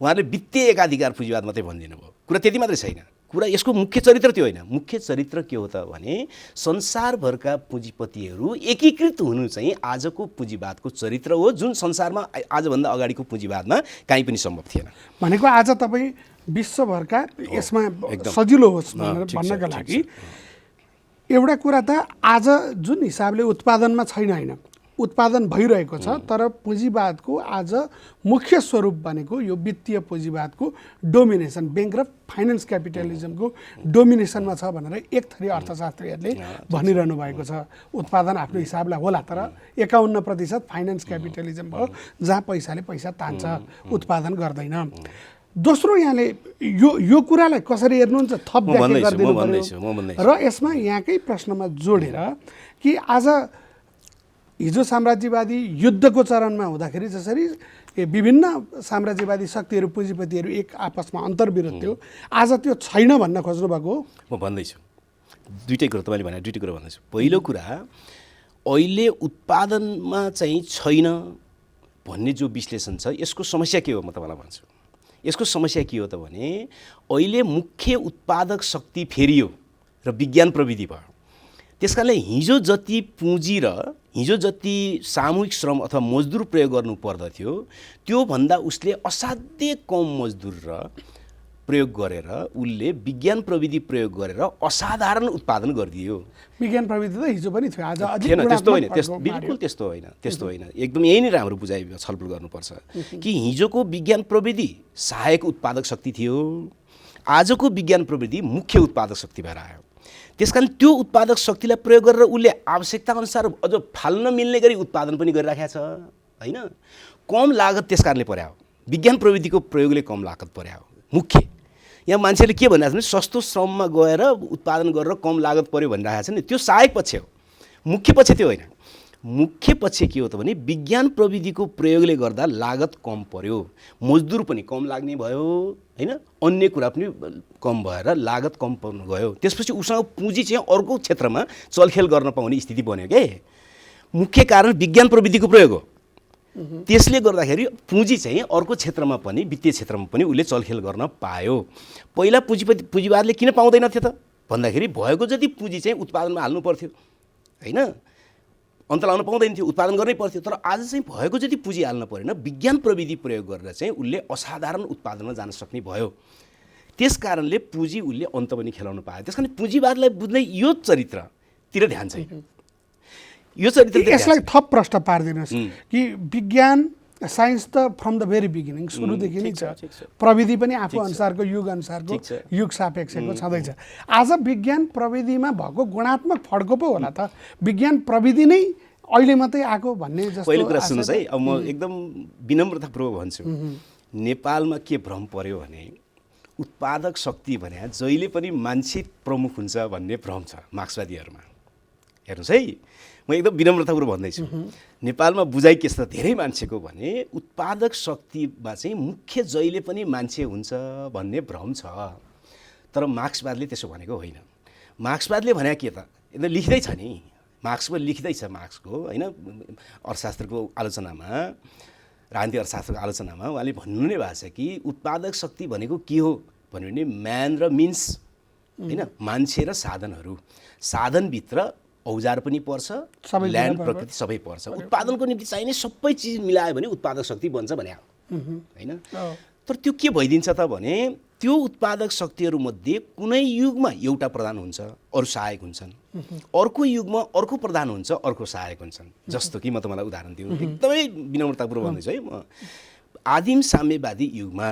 [SPEAKER 2] उहाँहरूले वित्तीय एकाधिकार पुँजीवाद मात्रै भनिदिनु भयो, कुरा त्यति मात्रै छैन। कुरा यसको मुख्य चरित्र त्यो होइन। मुख्य चरित्र के हो त भने संसारभरका पुँजीपतिहरू एकीकृत हुनु चाहिँ आजको पुँजीवादको चरित्र हो, जुन संसारमा आजभन्दा अगाडिको पुँजीवादमा कहीँ पनि सम्भव थिएन।
[SPEAKER 1] भनेको आज तपाईँ विश्वभरका यसमा सजिलो होस् भनेर भन्नका लागि एउटा कुरा त आज जुन हिसाबले उत्पादनमा छैन, होइन उत्पादन भइरहेको छ, तर पुँजीवादको आज मुख्य स्वरूप भनेको यो वित्तीय पुँजीवादको डोमिनेसन, ब्याङ्क र फाइनेन्स क्यापिटलिजमको डोमिनेसनमा छ भनेर एक थरी अर्थशास्त्रीहरूले भनिरहनु भएको छ। उत्पादन आफ्नो हिसाबले होला, तर 51% फाइनेन्स क्यापिटलिजम भयो, जहाँ पैसाले पैसा तान्छ, उत्पादन गर्दैन। दोस्रो, यहाँले यो कुरालाई कसरी हेर्नुहुन्छ थप व्याख्या गरिदिनु पर्यो र यसमा यहाँकै प्रश्नमा जोडेर कि आज हिजो साम्राज्यवादी युद्धको चरणमा हुँदाखेरि जसरी विभिन्न साम्राज्यवादी शक्तिहरू पुँजीपतिहरू एक आपसमा अन्तर्विरोध थियो, आज त्यो छैन भन्न खोज्नु भएको हो।
[SPEAKER 2] म भन्दैछु दुईटै कुरा, तपाईँले भने दुईटै कुरा भन्दैछु। पहिलो कुरा, अहिले उत्पादनमा चाहिँ छैन भन्ने जो विश्लेषण छ यसको समस्या के हो म तपाईँलाई भन्छु। यसको समस्या के हो त भने अहिले मुख्य उत्पादक शक्ति फेरियो र विज्ञान प्रविधि भयो। त्यस कारणले हिजो जति पुँजी र हिजो जति सामूहिक श्रम अथवा मजदुर प्रयोग गर्नु पर्दथ्यो त्योभन्दा उसले असाध्य कम मजदुर र प्रयोग गरेर उसले विज्ञान प्रविधि प्रयोग गरेर असाधारण उत्पादन गरिदियो।
[SPEAKER 1] विज्ञान प्रविधि त हिजो पनि थियो, आज अझै
[SPEAKER 2] थिएन। त्यस्तो होइन, बिल्कुल त्यस्तो होइन, त्यस्तो होइन। एकदम यही नै राम्रो बुझाइ छलफल गर्नुपर्छ कि हिजोको विज्ञान प्रविधि सहायक उत्पादक शक्ति थियो, आजको विज्ञान प्रविधि मुख्य उत्पादक शक्ति भएर आयो। त्यसकारण त्यो उत्पादक शक्तिलाई प्रयोग गरेर उसले आवश्यकता अनुसार अझ फाल्न मिल्ने गरी उत्पादन पनि गरिराखेको छ, होइन। कम लागत त्यस कारणले पर्या हो, विज्ञान प्रविधिको प्रयोगले कम लागत पर्या हो। मुख्य यहाँ मान्छेले के भनिरहेको छ भने सस्तो श्रममा गएर उत्पादन गरेर कम लागत पर्यो भनिरहेको छ नि, त्यो सहायक पक्ष हो, मुख्य पक्ष त्यो होइन। मुख्य पक्ष के हो त भने विज्ञान प्रविधिको प्रयोगले गर्दा लागत कम पर्यो, मजदुर पनि कम लाग्ने भयो, होइन, अन्य कुरा पनि कम भएर लागत कम पर्नु गयो। त्यसपछि उसँग पुँजी चाहिँ अर्को क्षेत्रमा चलखेल गर्न पाउने स्थिति बन्यो के। मुख्य कारण विज्ञान प्रविधिको प्रयोग हो। त्यसले गर्दाखेरि पुँजी चाहिँ अर्को क्षेत्रमा पनि वित्तीय क्षेत्रमा पनि उसले चलखेल गर्न पायो। पहिला पुँजीवादले किन पाउँदैन थियो त भन्दाखेरि भएको जति पुँजी चाहिँ उत्पादनमा हाल्नु पर्थ्यो, होइन, अन्त लाउन पाउँदैन थियो, उत्पादन गर्नै पर्थ्यो। तर आज चाहिँ भएको जति पुँजी हाल्न परेन, विज्ञान प्रविधि प्रयोग गरेर चाहिँ उसले असाधारण उत्पादनमा जान सक्ने भयो। त्यस कारणले पुँजी उसले अन्त पनि खेलाउन पायो। त्यस कारण पुँजीवादलाई बुझ्ने यो चरित्रतिर ध्यान छैन। यो चरित्र
[SPEAKER 1] यसलाई थप प्रश्न पारिदिनुहोस् कि विज्ञान साइन्स त फ्रम द भेरी बिगिनिङ सुरुदेखि नै छ, प्रविधि पनि आफू अनुसारको युग अनुसारको युग सापेक्षको छँदैछ। आज विज्ञान प्रविधिमा भएको गुणात्मक फड्को पो होला त, विज्ञान प्रविधि नै अहिले मात्रै आएको भन्ने जस्तो।
[SPEAKER 2] पहिलो कुरा सुन्नुहोस् है, अब म एकदम विनम्रतापूर्वक भन्छु, नेपालमा के भ्रम पर्यो भने उत्पादक शक्ति भने जहिले पनि मान्छे प्रमुख हुन्छ भन्ने भ्रम छ मार्क्सवादीहरूमा। हेर्नुहोस् है, म एकदम विनम्रतापूर्वक भन्दैछु, नेपालमा बुझाइ के छ धेरै मान्छेको भने उत्पादक शक्तिमा चाहिँ मुख्य जहिले पनि मान्छे हुन्छ भन्ने भ्रम छ। तर मार्क्सवादले त्यसो भनेको होइन। मार्क्सवादले भने के त, एकदम लेख्दैछ नि, मार्क्सको लेख्दैछ, मार्क्सको होइन अर्थशास्त्रको आलोचनामा, राजनीतिक अर्थशास्त्रको आलोचनामा उहाँले भन्नु नै भएको छ कि उत्पादक शक्ति भनेको के हो भन्यो भने म्यान र मिन्स, होइन, मान्छे र साधनहरू, साधनभित्र औजार पनि पर्छ, ल्यान्ड प्रकृति सबै पर्छ। उत्पादनको निम्ति चाहिने सबै चिज मिलायो भने उत्पादक शक्ति बन्छ भने होइन। तर त्यो के भइदिन्छ त भने त्यो उत्पादक शक्तिहरूमध्ये कुनै युगमा एउटा प्रधान हुन्छ, अरू सहायक हुन्छन्, अर्को युगमा अर्को प्रधान हुन्छ, अर्को सहायक हुन्छन्। जस्तो कि म तपाईँलाई उदाहरण दिउँ, एकदमै विनम्रतापूर्वक भन्दैछु है, म आदिम साम्यवादी युगमा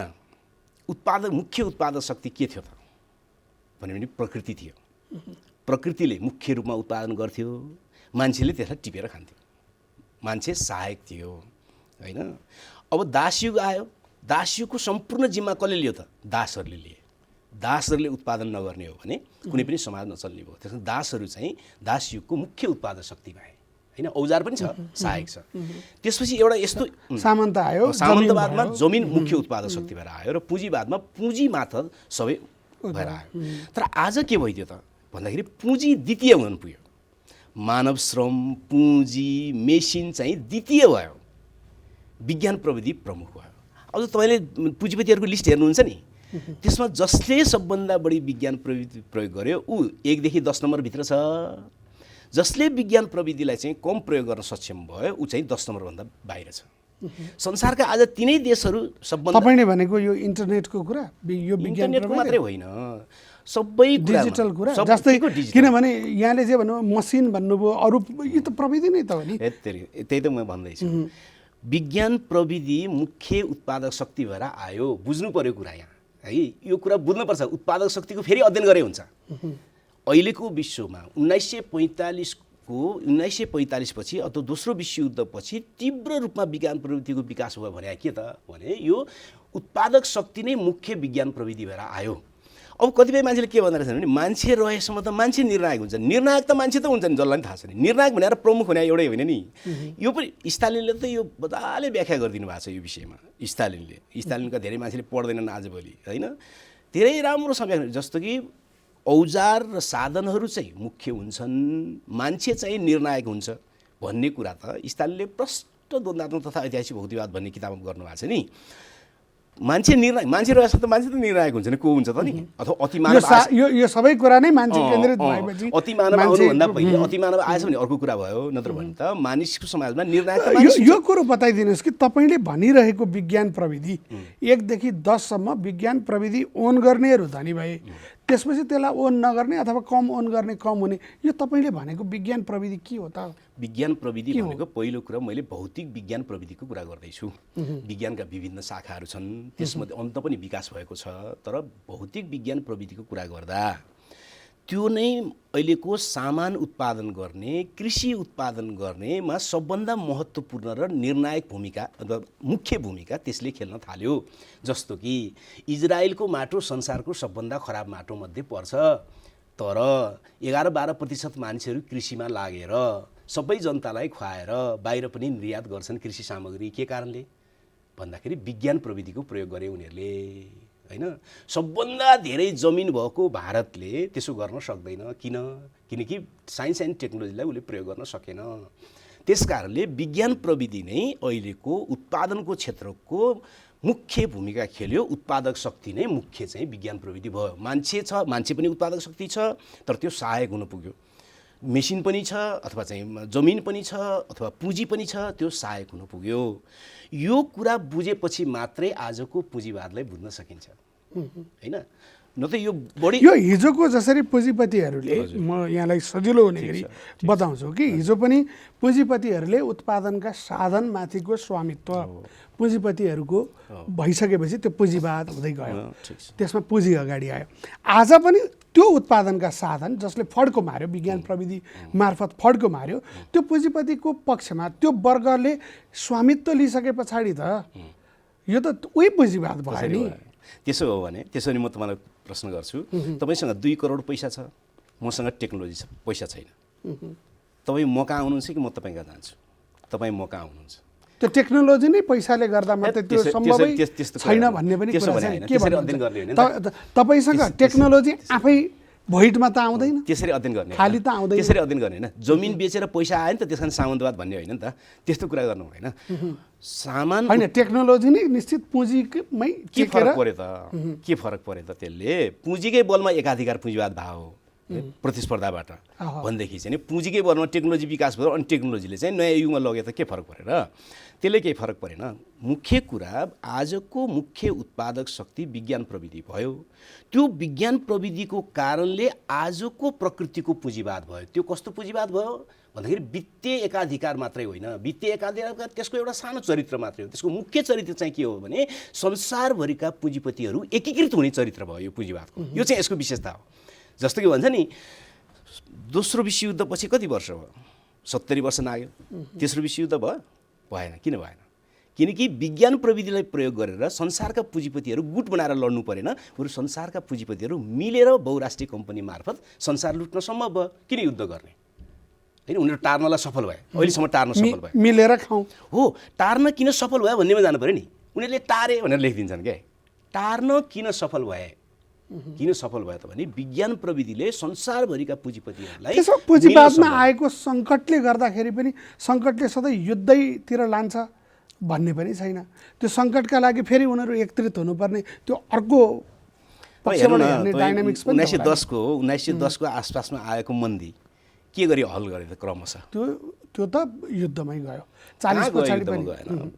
[SPEAKER 2] मुख्य उत्पादक शक्ति के थियो त भन्यो भने प्रकृति थियो। प्रकृतिले मुख्य रूपमा उत्पादन गर्थ्यो, मान्छेले त्यसलाई टिपेर खान्थ्यो, मान्छे सहायक थियो, होइन। अब दासयुग आयो, दासयुगको सम्पूर्ण जिम्मा कसले लियो त? दासहरूले लिए। दासहरूले उत्पादन नगर्ने हो भने कुनै पनि समाज नचल्ने भयो। त्यसमा दासहरू चाहिँ दासयुगको मुख्य उत्पादक शक्ति भए होइन। औजार पनि छ, सहायक छ। त्यसपछि एउटा यस्तो
[SPEAKER 1] सामन्त आयो,
[SPEAKER 2] सामन्तवादमा जमिन मुख्य उत्पादक शक्ति भएर आयो र पुँजीवादमा पुँजी मात्र सबै भएर आयो। तर आज के भइदियो त भन्दाखेरि पुँजी द्वितीय हुन पुग्यो। मानव श्रम, पुँजी, मेसिन चाहिँ द्वितीय भयो, विज्ञान प्रविधि प्रमुख भयो। अब तपाईँले पुँजीपतिहरूको लिस्ट हेर्नुहुन्छ नि, त्यसमा जसले सबभन्दा बढी विज्ञान प्रविधि प्रयोग गर्यो ऊ 1 देखि 10 नम्बरभित्र छ। जसले विज्ञान प्रविधिलाई चाहिँ कम प्रयोग गर्न सक्षम भयो ऊ चाहिँ 10 नम्बरभन्दा बाहिर छ। संसारका आज तिनै देशहरू सबभन्दा,
[SPEAKER 1] तपाईले भनेको यो इन्टरनेटको कुरा, यो विज्ञान
[SPEAKER 2] इन्टरनेटको मात्रै होइन, सबै
[SPEAKER 1] डिजिटल कुरा। जस्तै किनभने यहाँले जे भन्नु मसिन भन्नुभयो, अरू यो त प्रविधि नै त हो नि।
[SPEAKER 2] त्यही त म भन्दैछु। विज्ञान प्रविधि मुख्य उत्पादक शक्ति भएर आयो। बुझ्नु पर्यो कुरा यहाँ है, यो कुरा बुझ्नुपर्छ। उत्पादक शक्तिको फेरि अध्ययन गरे हुन्छ। अहिलेको विश्वमा 1945 पछि अथवा दोस्रो विश्वयुद्धपछि तीव्र रूपमा विज्ञान प्रविधिको विकास भयो भने के त भने यो उत्पादक शक्ति नै मुख्य विज्ञान प्रविधि भएर आयो। अब कतिपय मान्छेले के भन्दो रहेछन् भने मान्छे रहेसम्म त मान्छे निर्णायक हुन्छ। निर्णायक त मान्छे त हुन्छ नि, जसलाई पनि थाहा छ नि। निर्णायक भनेर प्रमुख भने एउटै होइन नि। यो पनि स्टालिनले त यो मजाले व्याख्या गरिदिनु भएको छ यो विषयमा। स्टालिनका धेरै मान्छेले पढ्दैनन् आजभोलि होइन। धेरै राम्रोसँग व्याख्या, जस्तो कि औजार र साधनहरू चाहिँ मुख्य हुन्छन्, मान्छे चाहिँ निर्णायक हुन्छ भन्ने कुरा त स्टालिनले प्रष्ट द्वन्द्वात्मक तथा ऐतिहासिक भौतिकवाद भन्ने किताबमा गर्नुभएको छ नि। मान्छे रहेछ त मान्छे त निर्णायक हुन्छ नि, को हुन्छ त नि? अथवा अतिमानव
[SPEAKER 1] यो सबै कुरा नै मान्छे केन्द्रित भएपछि
[SPEAKER 2] अतिमानव आउनुभन्दा पहिले अतिमानव आएछ भने अर्को कुरा भयो। नत्र भने त मानिसको समाजमा निर्णायक
[SPEAKER 1] यो कुरो बताइदिनुहोस् कि तपाईँले भनिरहेको विज्ञान प्रविधि 1 देखि 10 सम्म विज्ञान प्रविधि ओन गर्नेहरू धनी भए, त्यसपछि त्यसलाई ओन नगर्ने अथवा कम ओन गर्ने कम हुने, यो तपाईँले भनेको विज्ञान प्रविधि के हो त?
[SPEAKER 2] विज्ञान प्रविधि भनेको पहिलो कुरा मैले भौतिक विज्ञान प्रविधिको कुरा गर्दैछु। विज्ञानका विभिन्न शाखाहरू छन्, त्यसमध्ये अन्त पनि विकास भएको छ। तर भौतिक विज्ञान प्रविधिको कुरा गर्दा त्यो नै अहिलेको सामान उत्पादन गर्ने, कृषि उत्पादन गर्नेमा सबभन्दा महत्त्वपूर्ण र निर्णायक भूमिका अथवा मुख्य भूमिका त्यसले खेल्न थाल्यो। जस्तो कि इजरायलको माटो संसारको सबभन्दा खराब माटो मध्ये पर्छ, तर 11-12% मान्छेहरू कृषिमा लागेर सबै जनतालाई खुवाएर बाहिर पनि निर्यात गर्छन् कृषि सामग्री। के कारणले भन्दाखेरि विज्ञान प्रविधिको प्रयोग गरे उनीहरूले होइन। सबभन्दा धेरै जमिन भएको भारतले त्यसो गर्न सक्दैन। किनकि साइन्स एन्ड टेक्नोलोजीलाई उसले प्रयोग गर्न सकेन। त्यसकारणले विज्ञान प्रविधि नै अहिलेको उत्पादनको क्षेत्रको मुख्य भूमिका खेल्यो। उत्पादक शक्ति नै मुख्य चाहिँ विज्ञान प्रविधि भयो। मान्छे छ, मान्छे पनि उत्पादक शक्ति छ, तर त्यो सहायक हुन पुग्यो। मेसिन पनि छ अथवा चाहिँ जमिन पनि छ अथवा पुँजी पनि छ, त्यो सहायक हुन पुग्यो। यो कुरा बुझेपछि मात्रै आजको पुँजीवादलाई बुझ्न सकिन्छ होइन। न त यो बढी
[SPEAKER 1] यो हिजोको जसरी पुँजीपतिहरूले, म यहाँलाई सजिलो हुने गरी बताउँछु कि हिजो पनि पुँजीपतिहरूले उत्पादनका साधनमाथिको स्वामित्व पुँजीपतिहरूको भइसकेपछि त्यो पुँजीवाद हुँदै गयो, त्यसमा पुँजी अगाडि आयो। आज पनि त्यो उत्पादनका साधन जसले फड्को मार्यो, विज्ञान प्रविधि मार्फत फड्को मार्यो, त्यो पुँजीपतिको पक्षमा त्यो वर्गले स्वामित्व लिइसके पछाडि त यो त उही पुँजीवाद भयो नि।
[SPEAKER 2] त्यसो हो भने त्यसरी म तपाईँलाई प्रश्न गर्छु, तपाईँसँग 2 करोड पैसा छ, मसँग टेक्नोलोजी छ, पैसा छैन, तपाईँ म कहाँ आउनुहुन्छ कि म तपाईँ कहाँ जान्छु? तपाईँ म कहाँ आउनुहुन्छ?
[SPEAKER 1] त्यो टेक्नोलोजी नै पैसाले गर्दा मात्रै त्यो सम्भवै छैन भन्ने पनि कुरा छ। के भन्नुहुन्छ तपाईँसँग टेक्नोलोजी आफै भोइटमा त आउँदैन,
[SPEAKER 2] त्यसरी अध्ययन गर्ने
[SPEAKER 1] खाली त आउँदैन,
[SPEAKER 2] त्यसरी अध्ययन गर्ने होइन। जमिन बेचेर पैसा आयो नि त, त्यसकारण सामन्तवाद भन्ने होइन नि त, त्यस्तो कुरा गर्नु होइन। सामान
[SPEAKER 1] होइन, टेक्नोलोजी नै निश्चित पुँजीमै
[SPEAKER 2] के फरक पर्यो त? के फरक पर्यो त? त्यसले पुँजीकै बलमा एकाधिकार पुँजीवाद भयो प्रतिस्पर्धाबाट भनेदेखि चाहिँ पुँजीकै बलमा टेक्नोलोजी विकास भयो अनि टेक्नोलोजीले चाहिँ नयाँ युगमा लग्यो त के फरक परेर? त्यसले केही फरक परेन। मुख्य कुरा आजको मुख्य उत्पादक शक्ति विज्ञान प्रविधि भयो। त्यो विज्ञान प्रविधिको कारणले आजको प्रकृतिको पुँजीवाद भयो। त्यो कस्तो पुँजीवाद भयो भन्दाखेरि वित्तीय एकाधिकार मात्रै होइन, वित्तीय एकाधिकार त्यसको एउटा सानो चरित्र मात्रै हो। त्यसको मुख्य चरित्र चाहिँ के हो भने संसारभरिका पुँजीपतिहरू एकीकृत हुने चरित्र भयो यो पुँजीवादको। यो चाहिँ यसको विशेषता हो। जस्तो कि भन्छ नि, दोस्रो विश्वयुद्धपछि कति वर्ष भयो? 70 वर्ष लाग्यो। तेस्रो विश्वयुद्ध भयो? भएन। किन भएन? किनकि विज्ञान प्रविधिलाई प्रयोग गरेर संसारका पुँजीपतिहरू गुट बनाएर लड्नु परेन, बरु संसारका पुँजीपतिहरू मिलेर बहुराष्ट्रिय कम्पनी मार्फत संसार लुट्न सम्भव भयो। किन युद्ध गर्ने होइन, उनीहरू टार्नलाई सफल भए, अहिलेसम्म टार्न सफल भए,
[SPEAKER 1] मिलेर खाउँ
[SPEAKER 2] हो। टार्न किन सफल भयो भन्नेमा जानु पऱ्यो नि। उनीहरूले टारे भनेर लेखिदिन्छन् क्या, टार्न किन सफल भए, किन सफल भयो त भने विज्ञान प्रविधिले संसारभरिका पुँजीपतिहरूलाई
[SPEAKER 1] त्यसो पुँजीवादमा आएको सङ्कटले गर्दाखेरि पनि सङ्कटले सधैँ युद्धैतिर लान्छ भन्ने पनि छैन। त्यो सङ्कटका लागि फेरि उनीहरू एकत्रित हुनुपर्ने त्यो अर्को पक्षबाट हेर्ने डाइनामिक्स पनि
[SPEAKER 2] 1910 को आसपासमा आएको मन्दी के गरी हल गरे त क्रमशः?
[SPEAKER 1] त्यो त युद्धमै गयो। 40 पछाडि पनि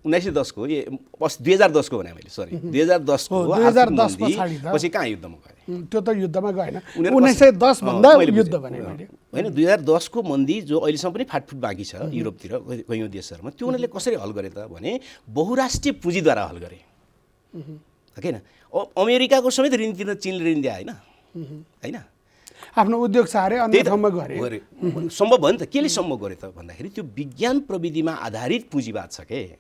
[SPEAKER 2] 1910 को 2010 को भने मैले, सरी 2010 को
[SPEAKER 1] 2010 पछाडि
[SPEAKER 2] पछि कहाँ युद्धमा गए?
[SPEAKER 1] त्यो त युद्धमा गएन, 1910 भन्दा युद्ध भने मैले
[SPEAKER 2] होइन। 2010 को मन्दी जो अहिलेसम्म पनि फाटफुट बाँकी छ युरोपतिर कयौँ देशहरूमा, त्यो उनीहरूले कसरी हल गरे त भने बहुराष्ट्रिय पुँजीद्वारा हल गरे होइन। अमेरिकाको समेत ऋण तिर्न चिनले ऋण दिए होइन,
[SPEAKER 1] आफ्नो उद्योग सारे अन्य ठाउँमा गरे।
[SPEAKER 2] सम्भव भयो नि त। केले सम्भव गरे त भन्दाखेरि त्यो विज्ञान प्रविधिमा आधारित पुँजीवाद छ के,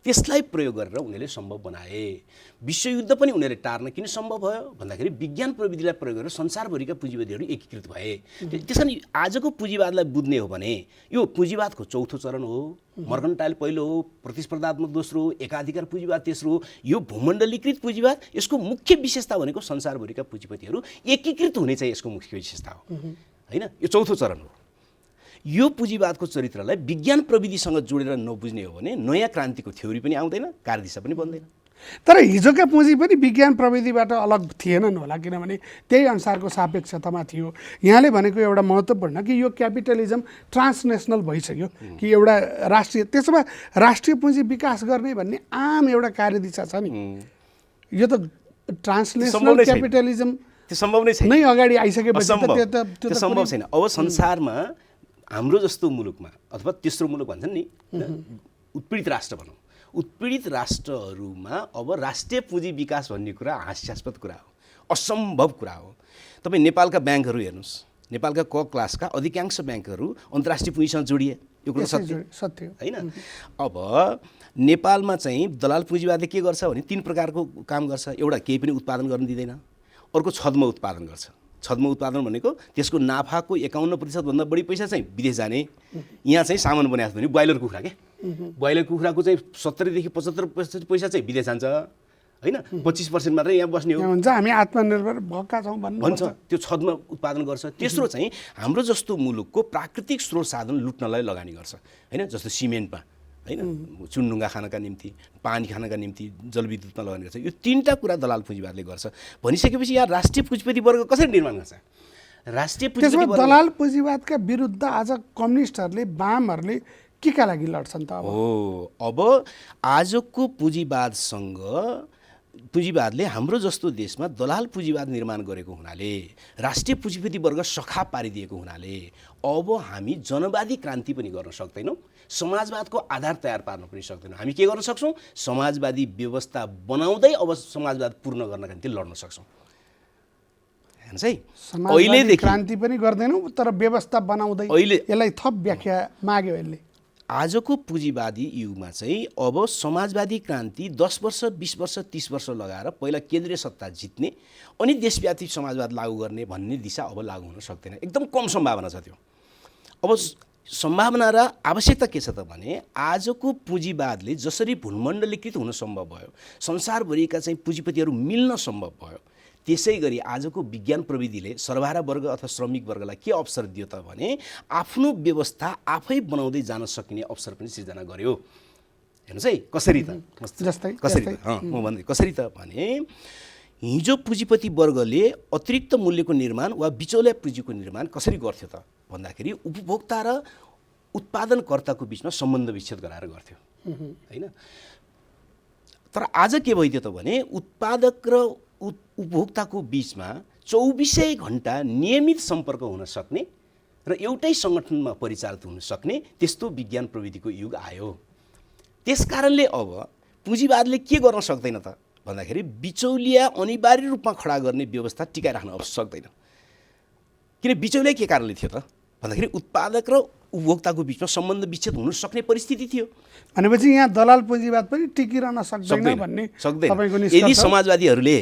[SPEAKER 2] त्यसलाई प्रयोग गरेर उनीहरूले सम्भव बनाए। विश्वयुद्ध पनि उनीहरूले टार्न किन सम्भव भयो भन्दाखेरि विज्ञान प्रविधिलाई प्रयोग गरेर संसारभरिका पुँजीवादीहरू एकीकृत भए। त्यस कारण आजको पुँजीवादलाई बुझ्ने हो भने यो पुँजीवादको चौथो चरण हो। मर्कन्टाइल पहिलो हो, प्रतिस्पर्धात्मक दोस्रो, एकाधिकार पुँजीवाद तेस्रो, यो भूमण्डलीकृत पुँजीवाद। यसको मुख्य विशेषता भनेको संसारभरिका पुँजीपतिहरू एकीकृत हुने चाहिँ यसको मुख्य विशेषता हो होइन। यो चौथो चरण हो। यो पुँजीवादको चरित्रलाई विज्ञान प्रविधिसँग जोडेर नबुझ्ने हो भने नयाँ क्रान्तिको थ्योरी पनि आउँदैन, कार्यदिशा पनि बन्दैन।
[SPEAKER 1] तर हिजोका पुँजी पनि विज्ञान प्रविधिबाट अलग थिएनन् होला, किनभने त्यही अनुसारको सापेक्षतामा थियो। यहाँले भनेको एउटा महत्त्वपूर्ण कि यो क्यापिटलिजम ट्रान्सनेसनल भइसक्यो कि एउटा राष्ट्रिय, त्यसो भए राष्ट्रिय पुँजी विकास गर्ने भन्ने आम एउटा कार्यदिशा छ नि। यो त ट्रान्सनेसनल क्यापिटलिजम
[SPEAKER 2] त्यो सम्भव नै छैन,
[SPEAKER 1] नै अगाडि आइसकेपछि
[SPEAKER 2] त्यो सम्भव छैन। अब संसारमा हाम्रो जस्तो मुलुकमा अथवा तेस्रो मुलुक भन्छन् नि, उत्पीडित राष्ट्र भनौँ, उत्पीडित राष्ट्रहरूमा अब राष्ट्रिय पुँजी विकास भन्ने कुरा हास्यास्पद कुरा हो, असम्भव कुरा हो। तपाईँ नेपालका ब्याङ्कहरू हेर्नुहोस्, नेपालका क क्लासका अधिकांश ब्याङ्कहरू अन्तर्राष्ट्रिय पुँजीसँग जोडिए, यो कुरा सत्य होइन। अब नेपालमा चाहिँ दलाल पुँजीवादले के गर्छ भने 3 प्रकारको काम गर्छ। एउटा केही पनि उत्पादन गर्न दिँदैन, अर्को छद्म उत्पादन गर्छ। छद्म उत्पादन भनेको त्यसको नाफाको 51% भन्दा बढी पैसा चाहिँ विदेश जाने। यहाँ चाहिँ सामान बनाएको भने ब्रोइलर कुखुरा के, ब्रोइलर कुखुराको चाहिँ 70 देखि 75% पैसा चाहिँ विदेश जान्छ होइन, 25% मात्रै यहाँ बस्ने हो
[SPEAKER 1] भन्छ। हामी आत्मनिर्भर भएका छौँ
[SPEAKER 2] भन्छ, त्यो छद्म उत्पादन गर्छ। तेस्रो चाहिँ हाम्रो जस्तो मुलुकको प्राकृतिक स्रोत साधन लुट्नलाई लगानी गर्छ होइन, जस्तो सिमेन्टमा होइन, चुनढुङ्गा खानका निम्ति, पानी खानका निम्ति, जलविद्युतमा लगानी गर्छ। यो 3टा कुरा दलाल पुँजीवादले गर्छ। भनिसकेपछि यहाँ राष्ट्रिय पुँजीपति वर्ग कसरी निर्माण गर्छ? राष्ट्रिय पुँजीपति वर्ग
[SPEAKER 1] दलाल पुँजीवादका विरुद्ध आज कम्युनिस्टहरूले, वामहरूले के का लागि लड्छन् त?
[SPEAKER 2] अब आजको पुँजीवादले हाम्रो जस्तो देशमा दलाल पुँजीवाद निर्माण गरेको हुनाले, राष्ट्रिय पुँजीपति वर्ग सखा पारिदिएको हुनाले अब हामी जनवादी क्रान्ति पनि गर्न सक्दैनौँ, समाजवादको आधार तयार पार्न पनि सक्दैनौँ। हामी के गर्न सक्छौँ? समाजवादी व्यवस्था बनाउँदै अब समाजवाद पूर्ण गर्नका निम्ति लड्न सक्छौँ। हेर्नुहोस् है,
[SPEAKER 1] अहिलेदेखि क्रान्ति पनि गर्दैनौँ तर व्यवस्था बनाउँदै यसलाई थप व्याख्या माग्यो यसले।
[SPEAKER 2] आजको पुँजीवादी युगमा चाहिँ अब समाजवादी क्रान्ति 10 वर्ष 20 वर्ष 30 वर्ष लगाएर पहिला केन्द्रीय सत्ता जित्ने अनि देशव्यापी समाजवाद लागू गर्ने भन्ने दिशा अब लागू हुन सक्दैन, एकदम कम सम्भावना छ त्यो। अब सम्भावना र आवश्यकता के छ त भने आजको पुँजीवादले जसरी भूमण्डलीकृत हुन सम्भव भयो, संसारभरिका चाहिँ पुँजीपतिहरू मिल्न सम्भव भयो, त्यसै गरी आजको विज्ञान प्रविधिले सर्वहारा वर्ग अथवा श्रमिक वर्गलाई के अवसर दियो त भने आफ्नो व्यवस्था आफै बनाउँदै जान सकिने अवसर पनि सिर्जना गर्यो। हेर्नुहोस् है कसरी त, म भन्दै कसरी त भने हिजो पुँजीपति वर्गले अतिरिक्त मूल्यको निर्माण वा बिचौलिया पुँजीको निर्माण कसरी गर्थ्यो त भन्दाखेरि उपभोक्ता र उत्पादनकर्ताको बिचमा सम्बन्ध विच्छेद गराएर गर्थ्यो होइन। तर आज के भइदियो त भने उत्पादक र उपभोक्ताको बिचमा 24 घण्टा नियमित सम्पर्क हुन सक्ने र एउटै सङ्गठनमा परिचालित हुन सक्ने त्यस्तो विज्ञान प्रविधिको युग आयो। त्यसकारणले अब पुँजीवादले के गर्न सक्दैन त भन्दाखेरि बिचौलिया अनिवार्य रूपमा खडा गर्ने व्यवस्था टिकाइराख्न अब सक्दैन। किन बिचौलिया के कारणले थियो त भन्दाखेरि उत्पादक र उपभोक्ताको बिचमा सम्बन्ध विच्छेद हुन सक्ने परिस्थिति थियो।
[SPEAKER 1] भनेपछि यहाँ दलाल पुँजीवाद पनि टिकिरहन सक्दैन भन्ने तपाईँको
[SPEAKER 2] सक्दैन।
[SPEAKER 1] निष्कर्ष
[SPEAKER 2] यदि समाजवादीहरूले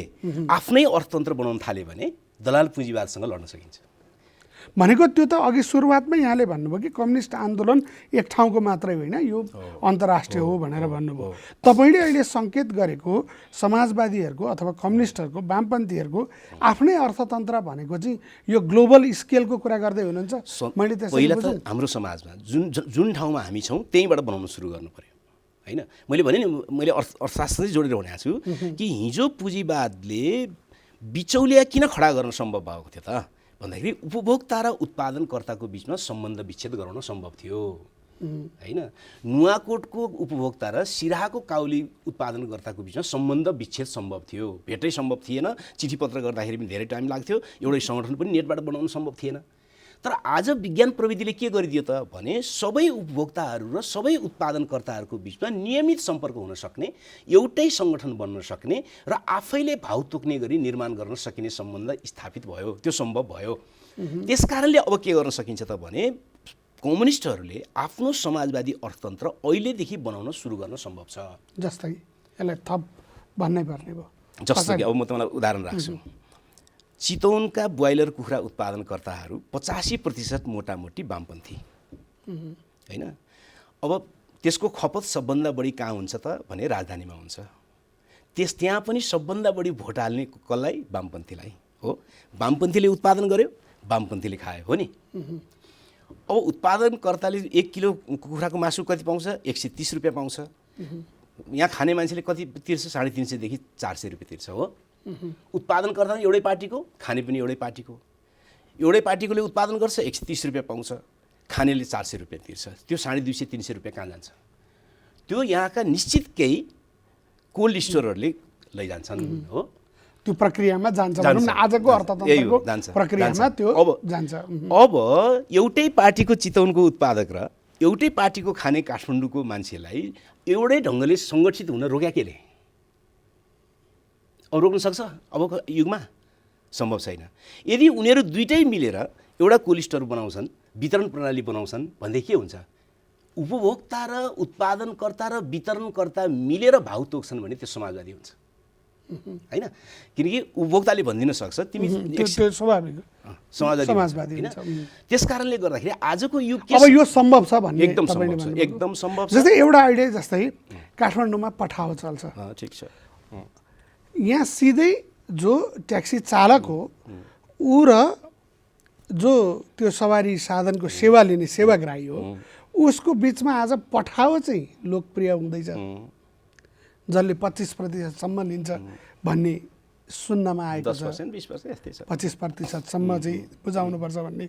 [SPEAKER 2] आफ्नै अर्थतन्त्र बनाउन थाले भने दलाल पुँजीवादसँग लड्न सकिन्छ।
[SPEAKER 1] भनेको त्यो त अघि सुरुवातमै यहाँले भन्नुभयो कि कम्युनिस्ट आन्दोलन एक ठाउँको मात्रै होइन, यो अन्तर्राष्ट्रिय हो भनेर भन्नुभयो। तपाईँले अहिले सङ्केत गरेको समाजवादीहरूको अथवा कम्युनिस्टहरूको वामपन्थीहरूको आफ्नै अर्थतन्त्र भनेको चाहिँ यो ग्लोबल स्केलको कुरा गर्दै हुनुहुन्छ। मैले
[SPEAKER 2] पहिला त हाम्रो समाजमा जुन ठाउँमा हामी छौँ त्यहीँबाट बनाउन सुरु गर्नु पर्यो होइन। मैले भने नि, मैले अर्थशास्त्रै जोडेर भनेको छु कि हिजो पुँजीवादले बिचौलिया किन खडा गर्न सम्भव भएको थियो त भन्दाखेरि उपभोक्ता र उत्पादनकर्ताको बिचमा सम्बन्ध विच्छेद गराउन सम्भव थियो होइन। नुवाकोटको उपभोक्ता र सिराहाको काउली उत्पादनकर्ताको बिचमा सम्बन्ध विच्छेद सम्भव थियो, भेटै सम्भव थिएन। चिठी पत्र गर्दाखेरि पनि धेरै टाइम लाग्थ्यो, एउटै सङ्गठन पनि नेटबाट बनाउन सम्भव थिएन। तर आज विज्ञान प्रविधिले के गरिदियो त भने सबै उपभोक्ताहरू र सबै उत्पादनकर्ताहरूको बिचमा नियमित सम्पर्क हुन सक्ने, एउटै सङ्गठन बन्न सक्ने र आफैले भाउ तोक्ने गरी निर्माण गर्न सकिने सम्बन्ध स्थापित भयो, त्यो सम्भव भयो। त्यसकारणले अब के गर्न सकिन्छ त भने कम्युनिस्टहरूले आफ्नो समाजवादी अर्थतन्त्र अहिलेदेखि बनाउन सुरु गर्न सम्भव छ।
[SPEAKER 1] जस्तै यसलाई थप भन्नै पर्ने भयो।
[SPEAKER 2] जस्तो कि अब म तपाईँलाई उदाहरण राख्छु। चितवनका ब्रोइलर कुखुरा उत्पादनकर्ताहरू 85% मोटामोटी वामपन्थी होइन। अब त्यसको खपत सबभन्दा बढी कहाँ हुन्छ त भने राजधानीमा हुन्छ। त्यहाँ पनि सबभन्दा बढी भोट हाल्ने कसलाई? वामपन्थीलाई हो। वामपन्थीले उत्पादन गर्यो, वामपन्थीले खायो हो नि। अब उत्पादनकर्ताले 1 किलो कुखुराको मासु कति पाउँछ? 130 रुपियाँ पाउँछ। यहाँ खाने मान्छेले कति तिर्छ? 350 देखि 400 रुपियाँ तिर्छ हो। उत्पादनकर्ता एउटै पार्टीको, खाने पनि एउटै पार्टीको। एउटै पार्टीकोले उत्पादन गर्छ, 130 रुपियाँ पाउँछ, खानेले 400 रुपियाँ तिर्छ। त्यो 250-300 रुपियाँ कहाँ जान्छ? त्यो यहाँका निश्चित केही कोल्ड स्टोरहरूले लैजान्छन् हो।
[SPEAKER 1] त्यो प्रक्रियामा जान्छ भनौँ न, आजको अर्थतन्त्रको प्रक्रियामा त्यो जान्छ।
[SPEAKER 2] अब एउटै पार्टीको चितवनको उत्पादक र एउटै पार्टीको खाने काठमाडौँको मान्छेलाई एउटै ढङ्गले सङ्गठित हुन रोक्या केले? अब रोक्न सक्छ? अबको युगमा सम्भव छैन। यदि उनीहरू दुइटै मिलेर एउटा कोल्ड स्टोर बनाउँछन्, वितरण प्रणाली बनाउँछन् भन्दै के हुन्छ? उपभोक्ता र उत्पादनकर्ता र वितरणकर्ता मिलेर भाउ तोक्छन् भने त्यो समाजवादी हुन्छ होइन। किनकि उपभोक्ताले भनिदिन सक्छ तिमी
[SPEAKER 1] स्वाभाविक
[SPEAKER 2] समाजवादी होइन। त्यस कारणले गर्दाखेरि आजको युग
[SPEAKER 1] अब यो सम्भव छ भन्ने
[SPEAKER 2] एकदम सम्भव छ, एकदम सम्भव छ।
[SPEAKER 1] जस्तै एउटा अहिले जस्तै काठमाडौँमा पठाओ चल्छ,
[SPEAKER 2] ठिक छ।
[SPEAKER 1] यहाँ सिधै जो ट्याक्सी चालक हो ऊ र जो त्यो सवारी साधनको सेवा लिने सेवाग्राही हो उसको बिचमा आज पठाओ चाहिँ लोकप्रिय हुँदैछ, जसले 25% लिन्छ भन्ने सुन्नमा आएको छ।
[SPEAKER 2] 10% 20% यस्तै छ।
[SPEAKER 1] 25% चाहिँ बुझाउनुपर्छ भन्ने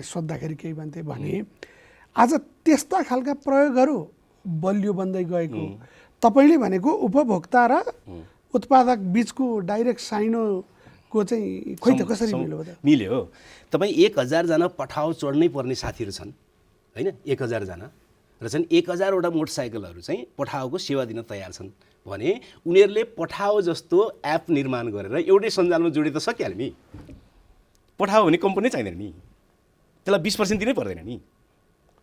[SPEAKER 1] सोद्धाखेरि केही भन्थे भने आज त्यस्ता खालका प्रयोगहरू बलियो बन्दै गएको। तपाईँले भनेको उपभोक्ता र उत्पादक बिचको डाइरेक्ट साइनोको चाहिँ खोइ त कसरी मिल्यो त?
[SPEAKER 2] मिल्यो। तपाईँ 1000 जना पठाओ चढ्नै पर्ने साथीहरू छन् होइन, 1000 जना र चाहिँ 1000 वटा मोटरसाइकलहरू चाहिँ पठाओको सेवा दिन तयार छन् भने उनीहरूले पठाओ जस्तो एप निर्माण गरेर एउटै सञ्जालमा जोडे त सकिहाल्यो नि। पठाओ भने कम्पनी चाहिँदैन नि, त्यसलाई 20% दिनै पर्दैन नि।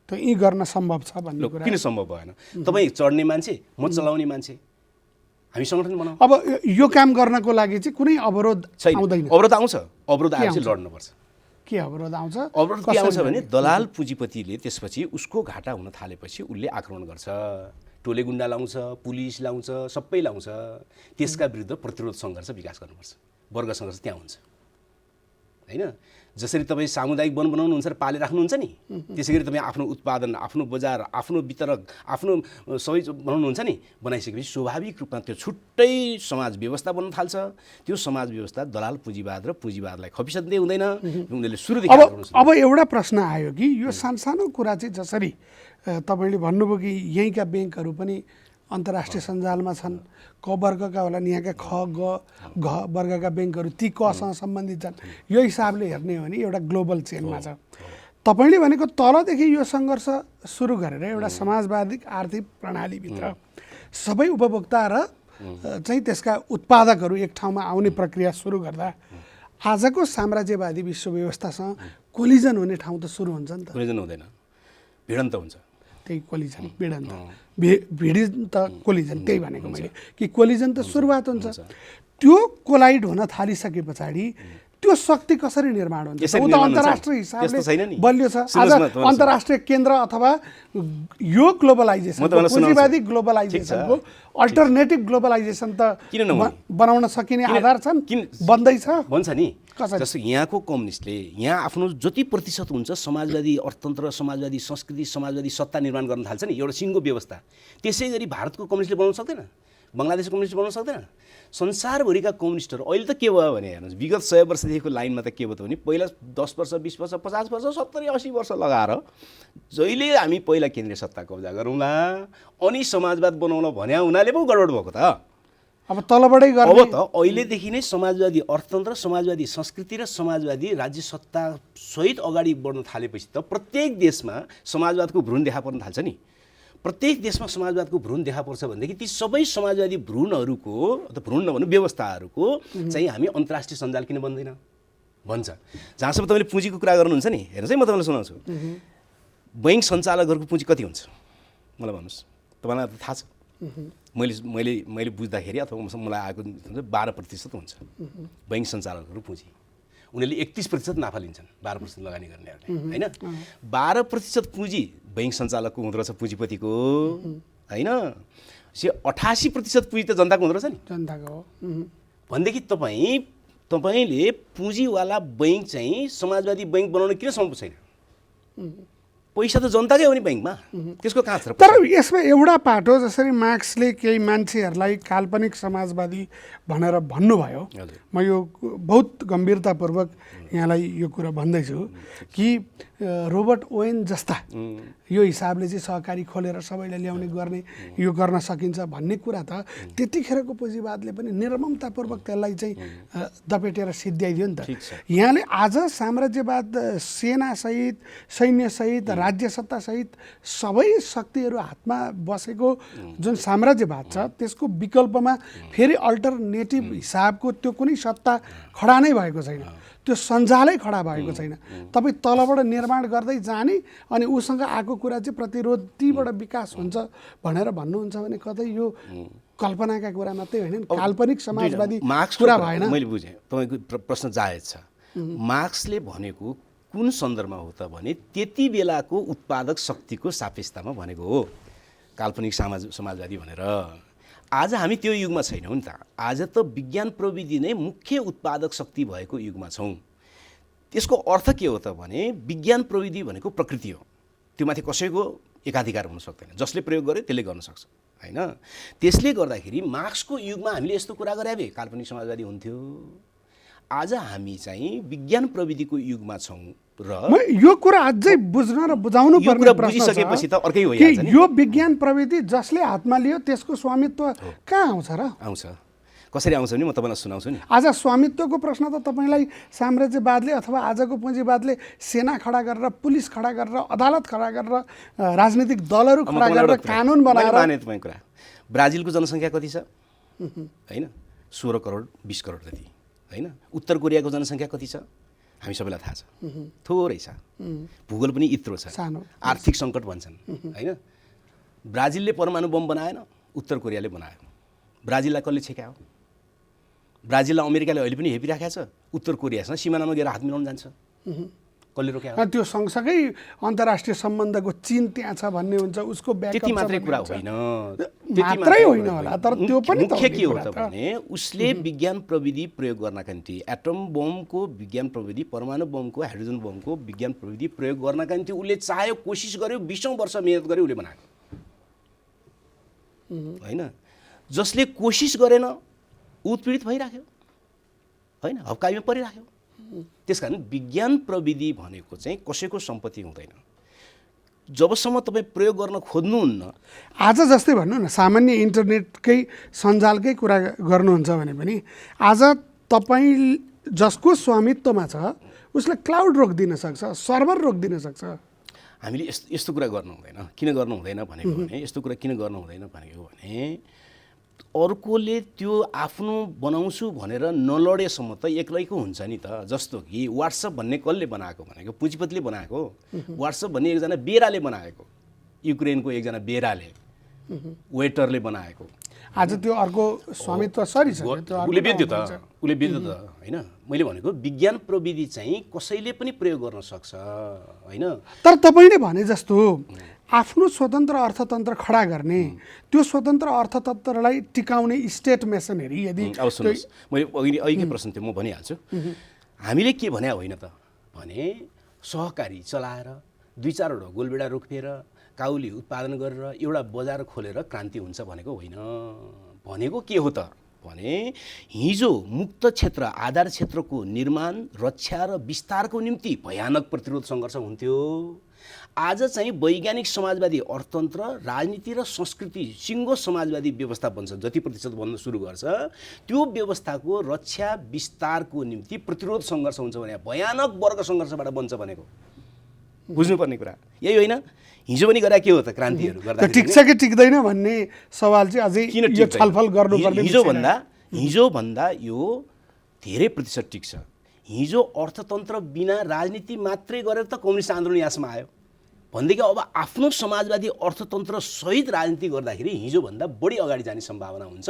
[SPEAKER 1] त यी गर्न सम्भव छ भन्ने कुरा
[SPEAKER 2] किन सम्भव भएन? तपाईँ चढ्ने मान्छे, म चलाउने मान्छे, हामी सङ्गठन बनाऊ।
[SPEAKER 1] अब यो काम गर्नको लागि चाहिँ कुनै अवरोध आउँदैन?
[SPEAKER 2] अवरोध आउँछ। अवरोध आएपछि लड्नुपर्छ।
[SPEAKER 1] के अवरोध आउँछ?
[SPEAKER 2] अवरोध के आउँछ भने दलाल पुँजीपतिले त्यसपछि उसको घाटा हुन थालेपछि उसले आक्रमण गर्छ, टोले गुन्डा लाउँछ, पुलिस लाउँछ, सबै लाउँछ। त्यसका विरुद्ध प्रतिरोध सङ्घर्ष विकास गर्नुपर्छ। वर्ग सङ्घर्ष त्यहाँ हुन्छ होइन। जसरी तपाईँ सामुदायिक वन बनाउनुहुन्छ र पाले राख्नुहुन्छ नि, त्यसै गरी तपाईँ आफ्नो उत्पादन, आफ्नो बजार, आफ्नो वितरक, आफ्नो सबै बनाउनुहुन्छ नि, बनाइसकेपछि स्वाभाविक रूपमा त्यो छुट्टै समाज व्यवस्था बन्न थाल्छ। त्यो समाज व्यवस्था दलाल पुँजीवाद र पुँजीवादलाई खपिसक्दै हुँदैन। उनीहरूले सुरुदेखि
[SPEAKER 1] अब एउटा प्रश्न आयो कि यो सानो कुरा चाहिँ जसरी तपाईँले भन्नुभयो कि यहीँका ब्याङ्कहरू पनि अन्तर्राष्ट्रिय सञ्जालमा छन्, क वर्गका होलान्, यहाँका ख ग घ वर्गका ब्याङ्कहरू ती कसँग सम्बन्धित छन्, यो हिसाबले हेर्ने हो भने एउटा ग्लोबल चेनमा छ। तपाईँले भनेको तलदेखि यो सङ्घर्ष सुरु गरेर एउटा समाजवादी आर्थिक प्रणालीभित्र सबै उपभोक्ता र चाहिँ त्यसका उत्पादकहरू एक ठाउँमा आउने प्रक्रिया सुरु गर्दा आजको साम्राज्यवादी विश्व व्यवस्थासँग कोलिजन हुने ठाउँ त सुरु हुन्छ नि त?
[SPEAKER 2] कोलिजन हुँदैन। भिडन्त हुन्छ।
[SPEAKER 1] त्यही कोलिजन भिडन्त भिडिन्त कोलिजन त्यही भनेको मैले कि कोलिजन त सुरुवात हुन्छ, त्यो कोलाइड हुन थालिसके पछाडि त्यो शक्ति कसरी निर्माण हुन्छ? ऊ त अन्तर्राष्ट्रिय हिसाबले बलियो छ। आज अन्तर्राष्ट्रिय केन्द्र अथवा यो ग्लोबलाइजेसन पुँजीवादी ग्लोबलाइजेसनको अल्टरनेटिभ ग्लोबलाइजेसन त बनाउन सकिने आधार छन्, बन्दैछ
[SPEAKER 2] भन्छ नि। जस्तो यहाँको कम्युनिस्टले यहाँ आफ्नो जति प्रतिशत हुन्छ समाजवादी अर्थतन्त्र, समाजवादी संस्कृति, समाजवादी सत्ता निर्माण गर्न थाल्छ नि, एउटा सिङ्गो व्यवस्था। त्यसै गरी भारतको कम्युनिस्टले बनाउन सक्दैन, बङ्गलादेशको कम्युनिस्ट बनाउन सक्दैन। संसारभरिका कम्युनिस्टहरू अहिले त के भयो भने हेर्नुहोस्, विगत 100 वर्षदेखिको लाइनमा त के भयो त भने पहिला 10 वर्ष 20 वर्ष 50 वर्ष 70 80 वर्ष लगाएर जहिले हामी पहिला केन्द्रीय सत्ता कब्जा गरौँला अनि समाजवाद बनाउन भन्या हुनाले पो गडबड भएको त।
[SPEAKER 1] अब तलबाटै गर्ने।
[SPEAKER 2] अब त अहिलेदेखि नै समाजवादी अर्थतन्त्र, समाजवादी संस्कृति र समाजवादी राज्य सत्ता सहित अगाडि बढ्न थालेपछि त प्रत्येक देशमा समाजवादको भ्रूण देखा पर्न थाल्छ नि। प्रत्येक देशमा समाजवादको भ्रूण देखा पर्छ भनेदेखि ती सबै समाजवादी भ्रूणहरूको अथवा भ्रूण नभनु व्यवस्थाहरूको चाहिँ हामी अन्तर्राष्ट्रिय सञ्जाल किन बन्दैन भन्छ। जहाँसम्म तपाईँले पुँजीको कुरा गर्नुहुन्छ नि, हेर्नुहोस् है म तपाईँलाई सुनाउँछु। बैङ्क सञ्चालकहरूको पुँजी कति हुन्छ मलाई भन्नुहोस्, तपाईँलाई त थाहा छ। मैले बुझ्दाखेरि अथवा मलाई आएको 12% हुन्छ बैङ्क सञ्चालकहरू पुँजी। उनीहरूले 31% नाफा लिन्छन् 12% लगानी गर्नेहरूले, होइन? 12% पुँजी बैङ्क सञ्चालकको हुँदो रहेछ, पुँजीपतिको, होइन? 88% पुँजी त जनताको हुँदो रहेछ नि,
[SPEAKER 1] जनताको।
[SPEAKER 2] भनेदेखि तपाईँले पुँजीवाला बैङ्क चाहिँ समाजवादी बैङ्क बनाउन किन सम्भव छैन? पैसा त जनताकै हो नि बैङ्कमा, त्यसको कहाँ छ?
[SPEAKER 1] तर यसमा एउटा पाटो, जसरी मार्क्सले केही मान्छेहरूलाई काल्पनिक समाजवादी भनेर भन्नुभयो, म यो बहुत गम्भीरतापूर्वक यहाँलाई यो कुरा भन्दैछु कि रोबर्ट ओवेन जस्ता यो हिसाबले चाहिँ सहकारी खोलेर सबैलाई ल्याउने गर्ने यो गर्न सकिन्छ भन्ने कुरा त त्यतिखेरको पुँजीवादले पनि निर्ममतापूर्वक त्यसलाई चाहिँ दपेटेर सिद्ध्याइदियो नि त। यहाँले आज साम्राज्यवाद सेनासहित, सैन्यसहित, राज्य सत्तासहित सबै शक्तिहरू हातमा बसेको जुन साम्राज्यवाद छ त्यसको विकल्पमा फेरि अल्टरनेटिभ हिसाबको त्यो कुनै सत्ता खडा नै भएको छैन, त्यो सञ्जालै खडा भएको छैन। तपाईँ तलबाट निर्माण गर्दै जाने अनि उसँग आएको कुरा चाहिँ प्रतिरोधीबाट विकास हुन्छ भनेर भन्नुहुन्छ भने कतै यो कल्पनाका कुरा मात्रै होइन, काल्पनिक समाजवादी कुरा भएन।
[SPEAKER 2] मैले बुझेँ, तपाईँको प्रश्न जायज छ। मार्क्सले भनेको कुन सन्दर्भमा हो त भने त्यति बेलाको उत्पादक शक्तिको सापेक्षतामा भनेको हो काल्पनिक समाजवादी भनेर। आज हामी त्यो युगमा छैनौँ नि त। आज त विज्ञान प्रविधि नै मुख्य उत्पादक शक्ति भएको युगमा छौँ। त्यसको अर्थ के हो त भने विज्ञान प्रविधि भनेको प्रकृति हो, त्यो माथि कसैको एकाधिकार हुन सक्दैन, जसले प्रयोग गर्यो त्यसले गर्न सक्छ, होइन? त्यसले गर्दाखेरि मार्क्सको युगमा हामीले यस्तो कुरा गरे भए काल्पनिक समाजवादी हुन्थ्यो। आज हामी चाहिँ विज्ञान प्रविधिको युगमा छौँ र
[SPEAKER 1] यो कुरा अझै बुझ्न र बुझाउनु पर्ने प्रश्न
[SPEAKER 2] बुझिसकेपछि त अर्कै हो
[SPEAKER 1] कि यो विज्ञान प्रविधि जसले हातमा लियो त्यसको स्वामित्व कहाँ आउँछ र?
[SPEAKER 2] आउँछ, कसरी आउँछ भने म तपाईँलाई सुनाउँछु नि।
[SPEAKER 1] आज स्वामित्वको प्रश्न त तपाईँलाई साम्राज्यवादले अथवा आजको पुँजीवादले सेना खडा गरेर, पुलिस खडा गरेर, अदालत खडा गरेर, राजनीतिक दलहरू खडा गरेर, कानुन बनाएर।
[SPEAKER 2] तपाईँको कुरा ब्राजिलको जनसङ्ख्या कति छ, होइन? 16 करोड 20 करोड जति, होइन? उत्तर कोरियाको जनसङ्ख्या कति छ हामी सबैलाई थाहा छ, थोरै छ। भूगोल पनि यत्रो छ, आर्थिक सङ्कट भन्छन्, होइन? ब्राजिलले परमाणु बम बनाएन, उत्तर कोरियाले बनायो। ब्राजिललाई कसले छेक्यायो? ब्राजिललाई अमेरिकाले अहिले पनि हेपिराखेको छ, उत्तर कोरियासँग सिमानामा गएर हात मिलाउन जान्छ, कसले रोक्यो?
[SPEAKER 1] त्यो सँगसँगै अन्तर्राष्ट्रिय सम्बन्धको चिन त्यहाँ छ भन्ने हुन्छ, उसको
[SPEAKER 2] त्यति मात्रै कुरा होइन,
[SPEAKER 1] मात्रै होइन होला, तर त्यो पनि
[SPEAKER 2] मुख्य के हो त भने उसले विज्ञान प्रविधि प्रयोग गर्नका निम्ति एटम बमको विज्ञान प्रविधि, परमाणु बमको, हाइड्रोजन बमको विज्ञान प्रविधि प्रयोग गर्नका निम्ति उसले चाह्यो, कोसिस गर्यो, 20औं वर्ष मेहनत गर्यो, उसले बनाएको, होइन? जसले कोसिस गरेन उत्पीडित भइराख्यो, होइन? हप्काइमा परिराख्यो। त्यसकारण विज्ञान प्रविधि भनेको चाहिँ कसैको सम्पत्ति हुँदैन। जबसम्म तपाईँ प्रयोग गर्न खोज्नुहुन्न,
[SPEAKER 1] आज जस्तै भन्नु न सामान्य इन्टरनेटकै सञ्जालकै कुरा गर्नुहुन्छ भने पनि आज तपाईँ जसको स्वामित्वमा छ उसले क्लाउड रोकिदिन सक्छ, सर्भर रोकिदिन सक्छ।
[SPEAKER 2] हामीले यस्तो कुरा गर्नु हुँदैन। किन गर्नु हुँदैन भनेको भने यस्तो कुरा किन गर्नु हुँदैन भनेको भने अर्कोले त्यो आफ्नो बनाउँछु भनेर नलडेसम्म त एक्लैको हुन्छ नि त। जस्तो कि व्हाट्सएप भन्ने कसले बनाएको भनेको पुँजीपतिले बनाएको। व्हाट्सएप भन्ने एकजना बेराले बनाएको, युक्रेनको एकजना बेराले वेटरले बनाएको।
[SPEAKER 1] आज त्यो अर्को स्वामित्व सरिसक्यो, त्यो
[SPEAKER 2] उसले बेच्यो त, उसले बेच्यो त होइन। मैले भनेको विज्ञान प्रविधि चाहिँ कसैले पनि प्रयोग गर्न सक्छ होइन।
[SPEAKER 1] तर तपाईँले भने जस्तो आफ्नो स्वतन्त्र अर्थतन्त्र खडा गर्ने, त्यो स्वतन्त्र अर्थतन्त्रलाई टिकाउने स्टेट मेसनरी यदि
[SPEAKER 2] अब सुन्नुहोस्, मैले अघिकै प्रश्न थियो म भनिहाल्छु। हामीले के भने होइन त भने सहकारी चलाएर 2-4वटा गोलबेडा रोपेर काउली उत्पादन गरेर एउटा बजार खोलेर क्रान्ति हुन्छ भनेको होइन। भनेको के हो त भने हिजो मुक्त क्षेत्र आधार क्षेत्रको निर्माण, रक्षा र विस्तारको निम्ति भयानक प्रतिरोध सङ्घर्ष हुन्थ्यो। आज चाहिँ वैज्ञानिक समाजवादी अर्थतन्त्र, राजनीति र संस्कृति सिङ्गो समाजवादी व्यवस्था बन्छ, जति प्रतिशत बन्न सुरु गर्छ त्यो व्यवस्थाको रक्षा विस्तारको निम्ति प्रतिरोध सङ्घर्ष हुन्छ भने भयानक वर्ग सङ्घर्षबाट बन्छ भनेको बुझ्नुपर्ने कुरा यही होइन। हिजो पनि गरे के हो त क्रान्तिहरू गर्दा
[SPEAKER 1] ठिक छ कि टिक्दैन भन्ने सवाल चाहिँ अझै यो छलफल गर्नुपर्ने।
[SPEAKER 2] हिजो भन्दा यो धेरै प्रतिशत टिक्छ। हिजो अर्थतन्त्र बिना राजनीति मात्रै गरेर त कम्युनिस्ट आन्दोलन यहाँसम्म आयो भनेदेखि अब आफ्नो समाजवादी अर्थतन्त्र सहित राजनीति गर्दाखेरि हिजोभन्दा बढी अगाडि जाने सम्भावना हुन्छ।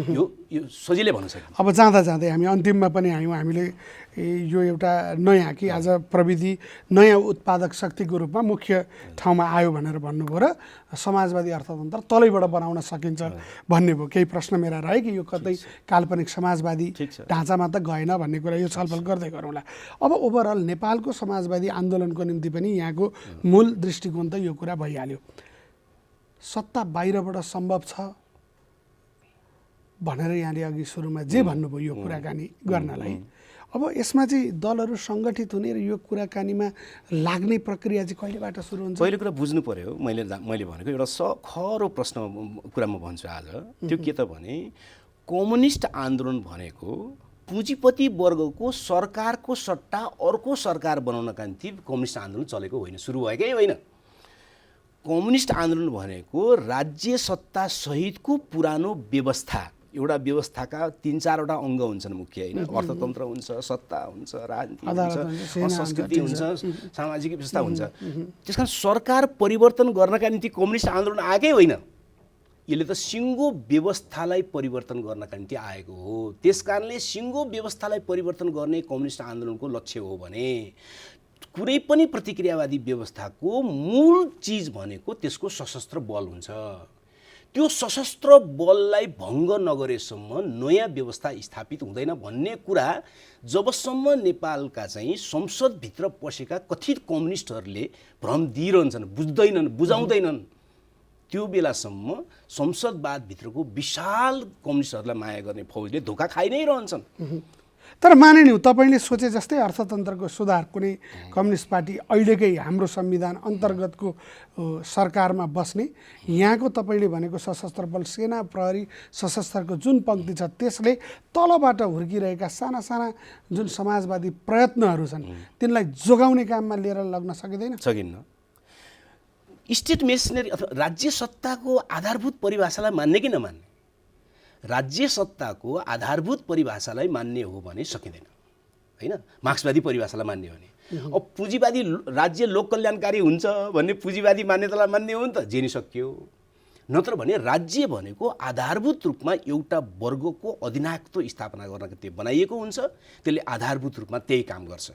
[SPEAKER 2] यो सजिलै भन्न सकिन्छ।
[SPEAKER 1] अब जाँदा जाँदै हामी अन्तिममा पनि आयौँ। हामीले यो एउटा नयाँ कि आज प्रविधि नयाँ उत्पादक शक्तिको रूपमा मुख्य ठाउँमा आयो भनेर भन्नुभयो र समाजवादी अर्थतन्त्र तलैबाट बनाउन सकिन्छ भन्ने भयो। केही प्रश्न मेरा रहे कि यो कतै काल्पनिक समाजवादी ढाँचामा त गएन भन्ने कुरा यो छलफल गर्दै गरौँला। अब ओभरअल नेपालको समाजवादी आन्दोलनको निम्ति पनि यहाँको मूल दृष्टिकोण त यो कुरा भइहाल्यो, सत्ता बाहिरबाट सम्भव छ भनेर यहाँले अघि सुरुमा जे भन्नुभयो यो कुराकानी गर्नलाई। अब यसमा चाहिँ दलहरू सङ्गठित हुने र यो कुराकानीमा लाग्ने प्रक्रिया चाहिँ कहिलेबाट सुरु हुन्छ?
[SPEAKER 2] पहिलो कुरा बुझ्नु पर्यो, मैले भनेको एउटा खरो प्रश्न कुरा म भन्छु आज। त्यो के त भने कम्युनिस्ट आन्दोलन भनेको पुँजीपति वर्गको सरकारको सट्टा अर्को सरकार बनाउनका निम्ति कम्युनिस्ट आन्दोलन चलेको होइन, सुरु भएकै होइन। कम्युनिस्ट आन्दोलन भनेको राज्य सत्ता सहितको पुरानो व्यवस्था, एउटा व्यवस्थाका 3-4वटा अङ्ग हुन्छन् मुख्य होइन। अर्थतन्त्र हुन्छ, सत्ता हुन्छ, राजनीति हुन्छ, संस्कृति हुन्छ, सामाजिक व्यवस्था हुन्छ। त्यसकारण सरकार परिवर्तन गर्नका निम्ति कम्युनिस्ट आन्दोलन आएकै होइन, यसले त सिङ्गो व्यवस्थालाई परिवर्तन गर्नका निम्ति आएको हो। त्यसकारणले सिङ्गो व्यवस्थालाई परिवर्तन गर्ने कम्युनिस्ट आन्दोलनको लक्ष्य हो भने कुनै पनि प्रतिक्रियावादी व्यवस्थाको मूल चिज भनेको त्यसको सशस्त्र बल हुन्छ। त्यो सशस्त्र बललाई भङ्ग नगरेसम्म नयाँ व्यवस्था स्थापित हुँदैन भन्ने कुरा जबसम्म नेपालका चाहिँ संसदभित्र पसेका कथित कम्युनिस्टहरूले भ्रम दिइरहन्छन्, बुझाउँदैनन्, त्यो बेलासम्म संसदवादभित्रको विशाल कम्युनिस्टहरूलाई माया गर्ने फौजले धोका खाइ नै रहन्छन्।
[SPEAKER 1] तर मानिलिउँ तपाईँले सोचे जस्तै अर्थतन्त्रको सुधार कुनै कम्युनिस्ट पार्टी अहिलेकै हाम्रो संविधान अन्तर्गतको सरकारमा बस्ने, यहाँको तपाईँले भनेको सशस्त्र बल सेना प्रहरी सशस्त्रको जुन पङ्क्ति छ त्यसले तलबाट हुर्किरहेका साना साना जुन समाजवादी प्रयत्नहरू छन् तिनलाई जोगाउने काममा लिएर लग्न सकिँदैन?
[SPEAKER 2] सकिन्न। स्टेट मेसिनरी अथवा राज्य सत्ताको आधारभूत परिभाषालाई मान्ने कि नमान्ने, राज्य सत्ताको आधारभूत परिभाषालाई मान्ने हो भने सकिँदैन होइन। मार्क्सवादी परिभाषालाई मान्ने हो भने अब पुँजीवादी राज्य लोक कल्याणकारी हुन्छ भन्ने पुँजीवादी मान्यतालाई मान्ने हो नि त, जे नि सकियो। नत्र भने राज्य भनेको आधारभूत रूपमा एउटा वर्गको अधिनायकत्व स्थापना गर्नका त्यो बनाइएको हुन्छ, त्यसले आधारभूत रूपमा त्यही काम गर्छ।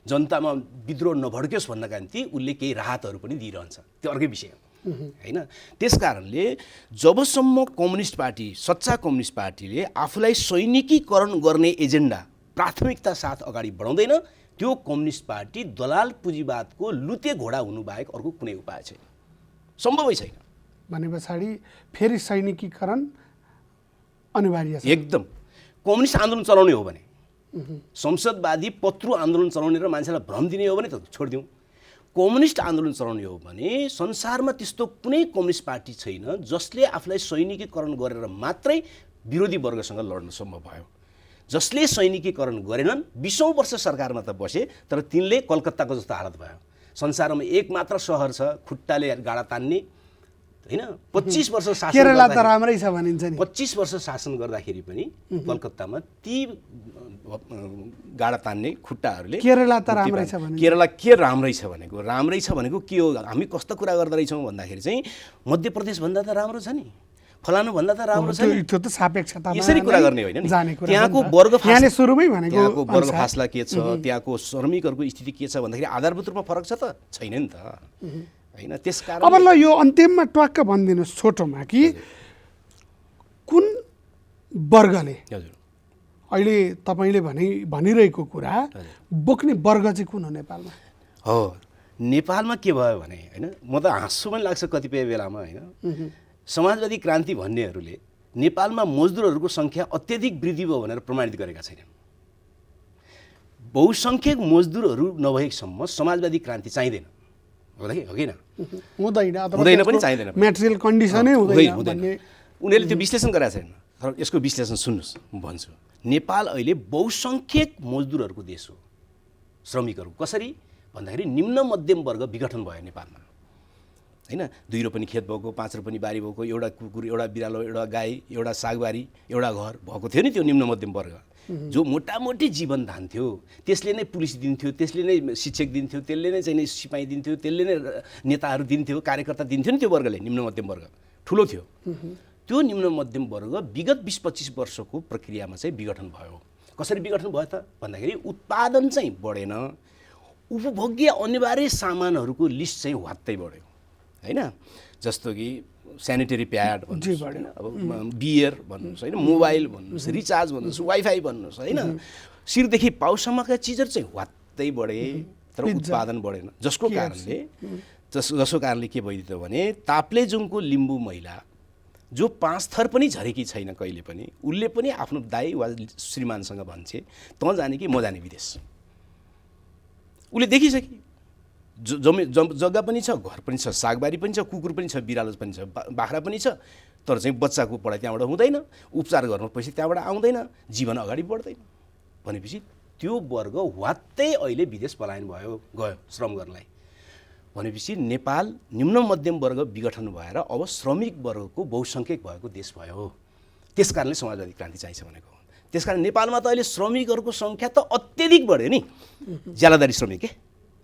[SPEAKER 2] जनतामा विद्रोह नभड्कियोस् भन्नका निम्ति उसले केही राहतहरू पनि दिइरहन्छ, त्यो अर्कै विषय हो होइन। त्यसकारणले जबसम्म कम्युनिस्ट पार्टी, सच्चा कम्युनिस्ट पार्टीले आफूलाई सैनिकीकरण गर्ने एजेन्डा प्राथमिकता साथ अगाडि बढाउँदैन, त्यो कम्युनिस्ट पार्टी दलाल पुँजीवादको लुते घोडा हुनु बाहेक अर्को कुनै उपाय छैन, सम्भवै छैन।
[SPEAKER 1] भने पछाडि फेरि सैनिकीकरण अनिवार्य छ।
[SPEAKER 2] एकदम कम्युनिस्ट आन्दोलन चलाउने हो भने, संसदवादी पत्रु आन्दोलन चलाउने र मान्छेलाई भ्रम दिने हो भने त छोडिदिउँ। कम्युनिस्ट आन्दोलन चलाउने हो भने संसारमा त्यस्तो कुनै कम्युनिस्ट पार्टी छैन जसले आफूलाई सैनिकीकरण गरेर मात्रै विरोधी वर्गसँग लड्न सम्भव भयो। जसले सैनिकीकरण गरेनन् 20औं वर्ष सरकारमा त बसे, तर तिनले कलकत्ताको जस्तो हालत भयो। संसारमा एक मात्र सहर छ खुट्टाले गाडा तान्ने, होइन 25 वर्ष शासन
[SPEAKER 1] केरला त
[SPEAKER 2] गर्दाखेरि-
[SPEAKER 1] राम्रै छ भनिन्छ नि
[SPEAKER 2] 25 वर्ष शासन गर्दाखेरि पनि कलकत्तामा ती गाडा तान्ने खुट्टाहरूले
[SPEAKER 1] केरला त
[SPEAKER 2] मुक्ति
[SPEAKER 1] राम्रै
[SPEAKER 2] पाए।
[SPEAKER 1] छ भनिन्छ।
[SPEAKER 2] केरला के राम्रै छ भनेको के हो? हामी कस्तो कुरा गर्दै रहेछौँ भन्दाखेरि चाहिँ मध्य प्रदेश भन्दा त राम्रो छ नि, फलानु भन्दा त राम्रो छ नि।
[SPEAKER 1] त्यो त सापेक्षतामा
[SPEAKER 2] यसरी कुरा गर्ने होइन नि।
[SPEAKER 1] जाने कुरा
[SPEAKER 2] त्यहाँको
[SPEAKER 1] हो नि त।
[SPEAKER 2] वर्ग
[SPEAKER 1] यहाँले सुरुमै भनेको
[SPEAKER 2] त्यहाँको वर्ग
[SPEAKER 1] अनुसार।
[SPEAKER 2] फासला के छ, त्यहाँको श्रमिकहरूको स्थिति के छ भन्दाखेरि आधारभूत रूपमा फरक छ त छैन नि त होइन। त्यसकारण
[SPEAKER 1] अब ल यो अन्तिममा ट्वाक्क भनिदिनुहोस् छोटोमा कि कुन वर्गले
[SPEAKER 2] हजुर
[SPEAKER 1] अहिले तपाईँले भनिरहेको कुरा बोक्ने वर्ग चाहिँ कुन हो नेपालमा?
[SPEAKER 2] हो नेपालमा के भयो भने होइन, म त हाँस्छु पनि लाग्छ कतिपय बेलामा होइन, समाजवादी क्रान्ति भन्नेहरूले नेपालमा मजदुरहरूको सङ्ख्या अत्यधिक वृद्धि भयो भनेर प्रमाणित गरेका छैनन्। बहुसङ्ख्यक मजदुरहरू नभएसम्म समाजवादी क्रान्ति चाहिँदैन, हो कि होइन?
[SPEAKER 1] हुँदैन अथवा
[SPEAKER 2] हुँदैन पनि
[SPEAKER 1] त्यसको
[SPEAKER 2] चाहिँदैन पनि।
[SPEAKER 1] मेटेरियल कन्डिसनै हुँदैन भन्ने
[SPEAKER 2] उनीहरूले त्यो विश्लेषण गरेका छैन। तर यसको विश्लेषण सुन्नुहोस्, म भन्छु। नेपाल अहिले बहुसङ्ख्यक मजदुरहरूको देश हो, श्रमिकहरू। कसरी भन्दाखेरि निम्न मध्यम वर्ग विघटन भयो नेपालमा होइन। 2 रोपनी खेत भएको, 5 रोपनी बारी भएको, एउटा कुकुर, एउटा बिरालो, एउटा गाई, एउटा सागबारी, एउटा घर भएको थियो नि त्यो निम्न मध्यम वर्ग, जो मोटामोटी जीवन धान्थ्यो। त्यसले नै पुलिस दिन्थ्यो, त्यसले नै शिक्षक दिन्थ्यो, त्यसले नै चाहिँ सिपाही दिन्थ्यो, त्यसले नै नेताहरू दिन्थ्यो, कार्यकर्ता दिन्थ्यो नि त्यो वर्गले। निम्न मध्यम वर्ग ठुलो थियो। त्यो निम्न मध्यम वर्ग विगत 20-25 वर्षको प्रक्रियामा चाहिँ विघटन भयो। कसरी विघटन भयो त भन्दाखेरि उत्पादन चाहिँ बढेन, उपभोग्य अनिवार्य सामानहरूको लिस्ट चाहिँ ह्वात्तै बढ्यो होइन। जस्तो कि सेनिटरी प्याड भन्नुहोस् होइन, अब बियर भन्नुहोस् होइन, मोबाइल भन्नुहोस्, रिचार्ज भन्नुहोस्, वाइफाई भन्नुहोस् होइन, शिरदेखि पाउसम्मका चिजहरू चाहिँ ह्वात्तै बढे, तर उत्पादन बढेन। जसको कारणले के भइदियो भने ताप्लेजुङको लिम्बू महिला जो 5 थर पनि झरेकी छैन कहिले पनि, उसले पनि आफ्नो दाइ वा श्रीमानसँग भन्छे तँ जाने कि म जाने विदेश। उसले देखिसके जग्गा पनि छ, घर पनि छ, सागबारी पनि छ, कुकुर पनि छ, बिरालो पनि छ, बाख्रा पनि छ, तर चाहिँ बच्चाको पढाइ त्यहाँबाट हुँदैन, उपचार गर्नु पैसा त्यहाँबाट आउँदैन, जीवन अगाडि बढ्दैन भनेपछि त्यो वर्ग ह्वात्तै अहिले विदेश पलायन गयो श्रम गर्नलाई। भनेपछि नेपाल निम्न मध्यम वर्ग विघटन भएर अब श्रमिक वर्गको बहुसङ्ख्यक भएको देश भयो। त्यसकारणले समाजवादी क्रान्ति चाहिन्छ भनेको हो। त्यसकारण नेपालमा त अहिले श्रमिकहरूको सङ्ख्या त अत्यधिक बढ्यो नि, ज्यालादारी श्रमिक के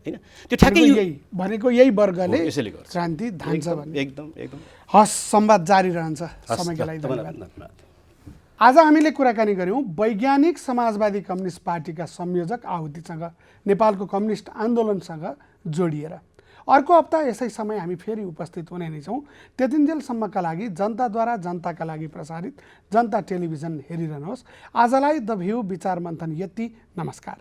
[SPEAKER 2] होइन। त्यो ठ्याक्कै
[SPEAKER 1] भनेको यही वर्गले
[SPEAKER 2] यसैले गर्छ
[SPEAKER 1] क्रान्ति धान्छ भन्ने।
[SPEAKER 2] एकदम
[SPEAKER 1] हस्, संवाद जारी रहन्छ। समयका लागि धन्यवाद। आज हामीले कुराकानी गऱ्यौँ वैज्ञानिक समाजवादी कम्युनिस्ट पार्टीका संयोजक आहुतिसँग, नेपालको कम्युनिस्ट आन्दोलनसँग जोडिएर। अर्को हप्ता यसै समय हामी फेरि उपस्थित हुने नै छौँ। त्यतिन्जेलसम्मका लागि जनताद्वारा जनताका लागि प्रसारित जनता टेलिभिजन हेरिरहनुहोस्। आजलाई द भ्यू विचार मन्थन यति। नमस्कार।